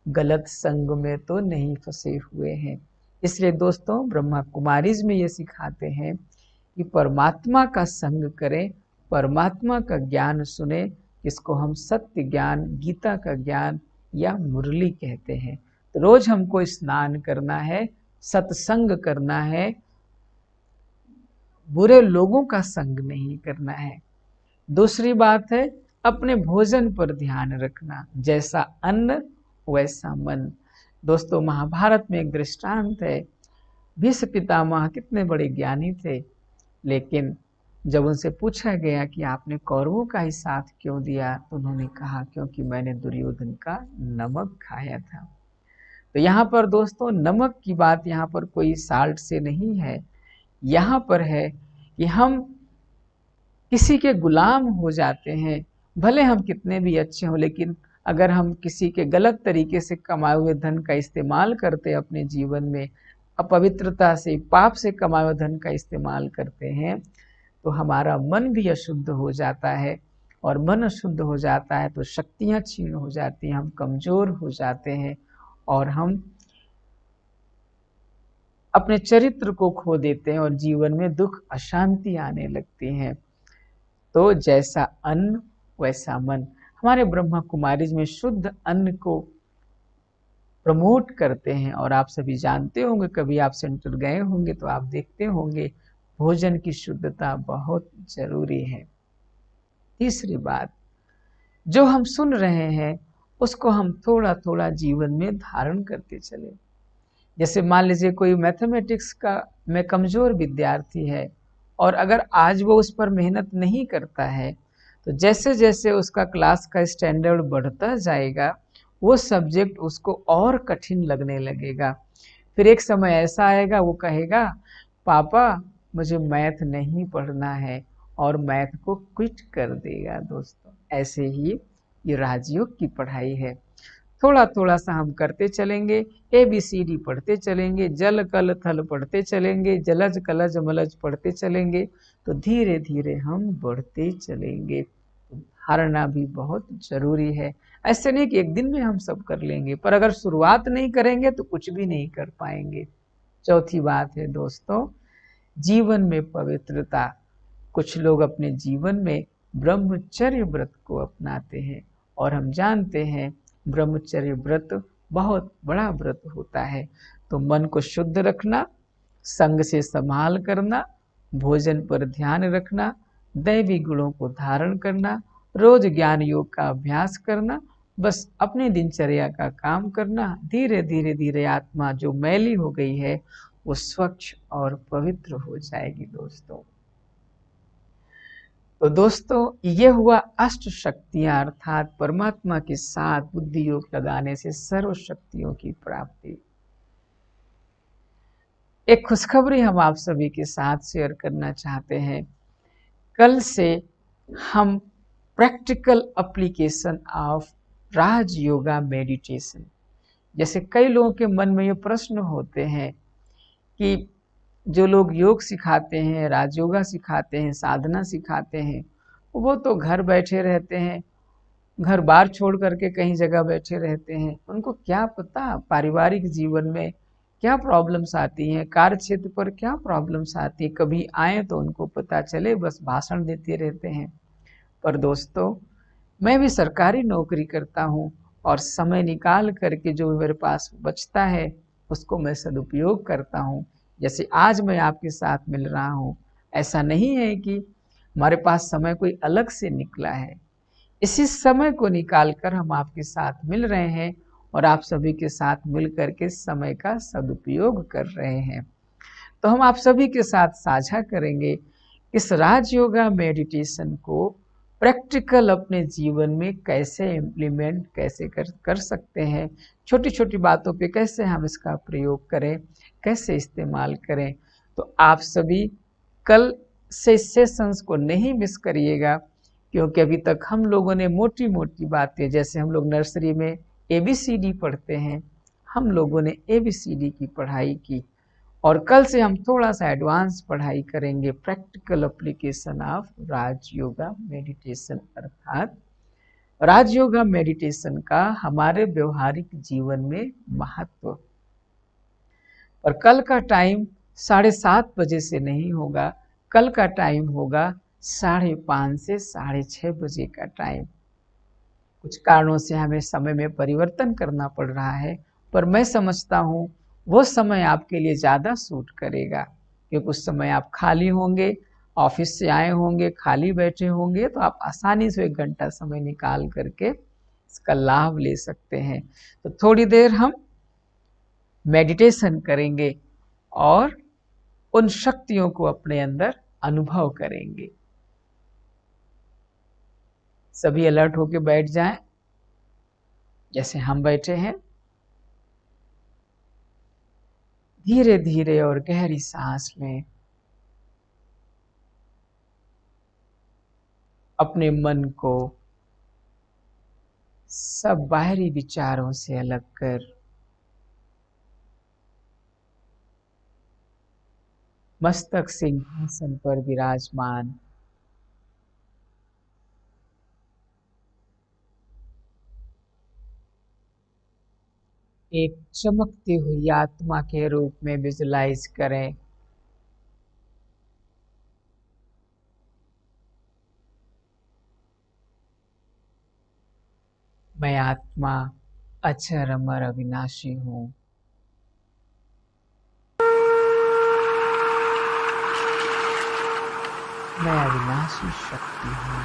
गलत संग में तो नहीं फंसे हुए हैं। इसलिए दोस्तों, ब्रह्मा कुमारीज में ये सिखाते हैं कि परमात्मा का संग करें, परमात्मा का ज्ञान सुने, जिसको हम सत्य ज्ञान, गीता का ज्ञान या मुरली कहते हैं। तो रोज हमको स्नान करना है, सत्संग करना है, बुरे लोगों का संग नहीं करना है। दूसरी बात है, अपने भोजन पर ध्यान रखना, जैसा अन्न वैसा मन। दोस्तों, महाभारत में एक दृष्टांत है, भीष्म पितामह कितने बड़े ज्ञानी थे, लेकिन जब उनसे पूछा गया कि आपने कौरवों का ही साथ क्यों दिया, तो उन्होंने कहा क्योंकि मैंने दुर्योधन का नमक खाया था। तो यहाँ पर दोस्तों, नमक की बात यहाँ पर कोई साल्ट से नहीं है, यहाँ पर है कि हम किसी के गुलाम हो जाते हैं। भले हम कितने भी अच्छे हों, लेकिन अगर हम किसी के गलत तरीके से कमाए हुए धन का इस्तेमाल करते अपने जीवन में, अपवित्रता से, पाप से कमाए हुए धन का इस्तेमाल करते हैं, तो हमारा मन भी अशुद्ध हो जाता है, और मन अशुद्ध हो जाता है तो शक्तियाँ क्षीण हो जाती हैं, हम कमजोर हो जाते हैं और हम अपने चरित्र को खो देते हैं और जीवन में दुख, अशांति आने लगती है। तो जैसा अन्न वैसा मन। हमारे ब्रह्मा कुमारीज में शुद्ध अन्न को प्रमोट करते हैं, और आप सभी जानते होंगे, कभी आप सेंटर गए होंगे तो आप देखते होंगे, भोजन की शुद्धता बहुत जरूरी है। तीसरी बात, जो हम सुन रहे हैं उसको हम थोड़ा थोड़ा जीवन में धारण करते चले। जैसे मान लीजिए कोई मैथमेटिक्स का में कमजोर विद्यार्थी है, और अगर आज वो उस पर मेहनत नहीं करता है, तो जैसे जैसे उसका क्लास का स्टैंडर्ड बढ़ता जाएगा, वो सब्जेक्ट उसको और कठिन लगने लगेगा। फिर एक समय ऐसा आएगा, वो कहेगा पापा मुझे मैथ नहीं पढ़ना है, और मैथ को क्विट कर देगा। दोस्तों, ऐसे ही ये राजयोग की पढ़ाई है। थोड़ा थोड़ा सा हम करते चलेंगे, ABCD पढ़ते चलेंगे, जल कल थल पढ़ते चलेंगे, जलज कलज मलज पढ़ते चलेंगे, तो धीरे धीरे हम बढ़ते चलेंगे। धारणा भी बहुत जरूरी है। ऐसे नहीं कि एक दिन में हम सब कर लेंगे, पर अगर शुरुआत नहीं करेंगे तो कुछ भी नहीं कर पाएंगे। चौथी बात है दोस्तों, जीवन में पवित्रता। कुछ लोग अपने जीवन में ब्रह्मचर्य व्रत को अपनाते हैं, और हम जानते हैं ब्रह्मचर्य व्रत बहुत बड़ा व्रत होता है। तो मन को शुद्ध रखना, संग से संभाल करना, भोजन पर ध्यान रखना, दैवी गुणों को धारण करना, रोज ज्ञान योग का अभ्यास करना, बस अपने दिनचर्या का काम करना। धीरे धीरे धीरे आत्मा जो मैली हो गई है वो स्वच्छ और पवित्र हो जाएगी। तो दोस्तों, ये हुआ अष्ट शक्तियां, अर्थात परमात्मा के साथ बुद्धि योग लगाने से सर्व शक्तियों की प्राप्ति। एक खुशखबरी हम आप सभी के साथ शेयर करना चाहते हैं। कल से हम practical application of Raj yoga meditation, जैसे कई लोगों के मन में ये प्रश्न होते हैं कि जो लोग योग सिखाते हैं, राजयोगा सिखाते हैं, साधना सिखाते हैं, वो तो घर बैठे रहते हैं, घर बार छोड़ करके कहीं जगह बैठे रहते हैं। उनको क्या पता पारिवारिक जीवन में क्या प्रॉब्लम्स आती हैं, कार्य क्षेत्र पर क्या प्रॉब्लम्स आती है, कभी आए तो उनको पता चले, बस भाषण देते रहते हैं। पर दोस्तों, मैं भी सरकारी नौकरी करता हूँ, और समय निकाल करके जो मेरे पास बचता है उसको मैं सदुपयोग करता हूँ। जैसे आज मैं आपके साथ मिल रहा हूँ, ऐसा नहीं है कि हमारे पास समय कोई अलग से निकला है। इसी समय को निकाल कर हम आपके साथ मिल रहे हैं और आप सभी के साथ मिल कर के समय का सदुपयोग कर रहे हैं। तो हम आप सभी के साथ साझा करेंगे इस राजयोगा मेडिटेशन को प्रैक्टिकल अपने जीवन में कैसे इम्प्लीमेंट कैसे कर सकते हैं, छोटी छोटी बातों पे कैसे हम इसका प्रयोग करें, कैसे इस्तेमाल करें। तो आप सभी कल से सेशंस को नहीं मिस करिएगा, क्योंकि अभी तक हम लोगों ने मोटी मोटी बातें, जैसे हम लोग नर्सरी में ABCD पढ़ते हैं, हम लोगों ने ABCD की पढ़ाई की और कल से हम थोड़ा सा एडवांस पढ़ाई करेंगे, practical application of Rajyoga meditation, अर्थात राजयोगा मेडिटेशन का हमारे व्यवहारिक जीवन में महत्व। और कल का टाइम 7:30 बजे से नहीं होगा, कल का टाइम होगा 5:30 से 6:30 बजे का टाइम। कुछ कारणों से हमें समय में परिवर्तन करना पड़ रहा है, पर मैं समझता हूँ वो समय आपके लिए ज़्यादा सूट करेगा, क्योंकि उस समय आप खाली होंगे, ऑफिस से आए होंगे, खाली बैठे होंगे, तो आप आसानी से 1 घंटा समय निकाल करके इसका लाभ ले सकते हैं। तो थोड़ी देर हम मेडिटेशन करेंगे और उन शक्तियों को अपने अंदर अनुभव करेंगे। सभी अलर्ट होके बैठ जाएं, जैसे हम बैठे हैं। धीरे धीरे और गहरी सांस लें। अपने मन को सब बाहरी विचारों से अलग कर मस्तक सिंहासन पर विराजमान एक चमकती हुई आत्मा के रूप में विजुलाइज करें। मैं आत्मा अक्षर अमर अविनाशी हूँ। मैं अविनाशी शक्ति हूँ।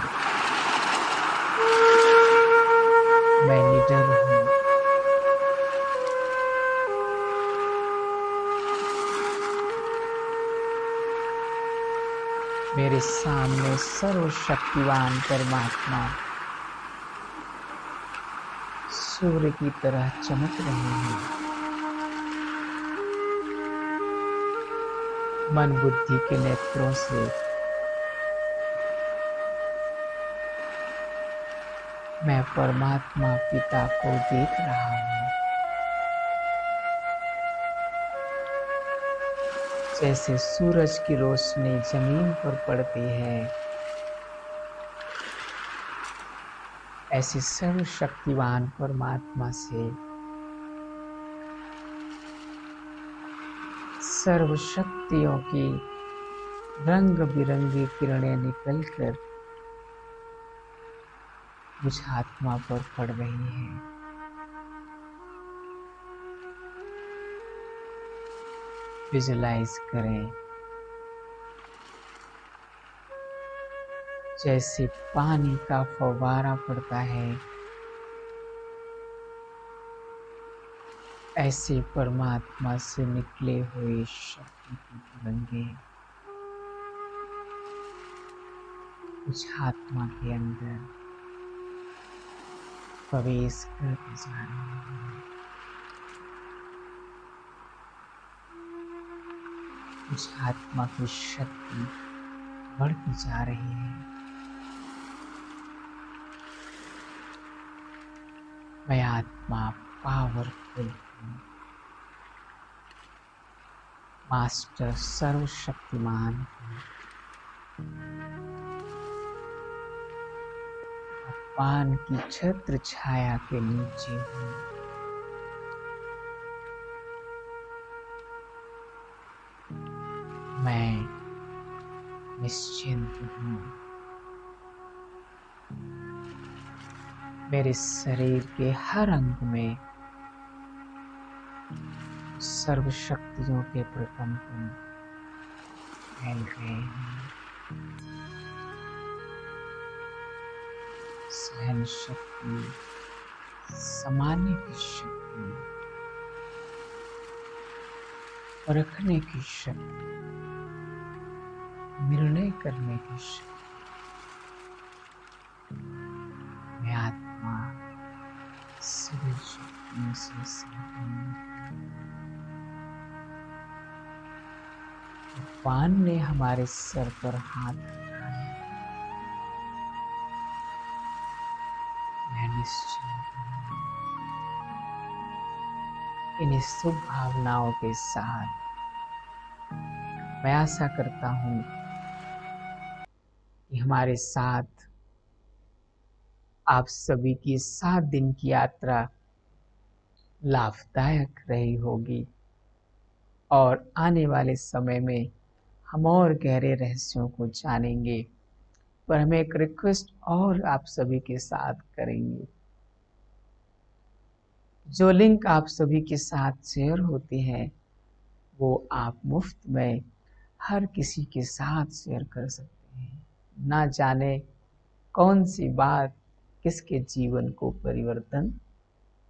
मैं निडर हूँ। मेरे सामने सर्वशक्तिवान परमात्मा सूर्य की तरह चमक रहे हैं। मन बुद्धि के नेत्रों से मैं परमात्मा पिता को देख रहा हूँ। जैसे सूरज की रोशनी जमीन पर पड़ती है, ऐसे सर्वशक्तिवान परमात्मा से सर्व शक्तियों की रंग बिरंगी किरणें निकलकर मुझ आत्मा पर पड़ रही हैं। विजुलाइज करें जैसे पानी का फव्वारा पड़ता है, ऐसे परमात्मा से निकले हुए शक्ति की तरंगें उस आत्मा के अंदर प्रवेश करते जा रही हैं। उस आत्मा की शक्ति बढ़ती जा रही है। मैं आत्मा पावरफुल हूँ। मास्टर सर्वशक्तिमान हूँ। पान की छत्र छाया के नीचे हूँ। मैं निश्चिंत हूँ। मेरे शरीर के हर अंग में सर्व शक्तियों के प्रकंपन फैल गए हैं। सहन शक्ति, समाने की शक्ति, परखने की शक्ति, निर्णय करने की शक्ति, मैं आत्मा सभी शक्तियों से संपन्न। भगवान ने हमारे सर पर हाथ रखा है। मैं निश्चिंत हूँ। इन शुभ भावनाओं के साथ मैं आशा करता हूँ कि हमारे साथ आप सभी की 7 दिन की यात्रा लाभदायक रही होगी और आने वाले समय में हम और गहरे रहस्यों को जानेंगे। पर हम एक रिक्वेस्ट और आप सभी के साथ करेंगे। जो लिंक आप सभी के साथ शेयर होती है वो आप मुफ्त में हर किसी के साथ शेयर कर सकते हैं। ना जाने कौन सी बात किसके जीवन को परिवर्तन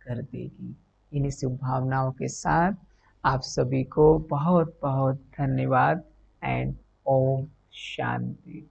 कर देगी। इन्हीं शुभभावनाओं के साथ आप सभी को बहुत बहुत धन्यवाद एंड ओम शांति।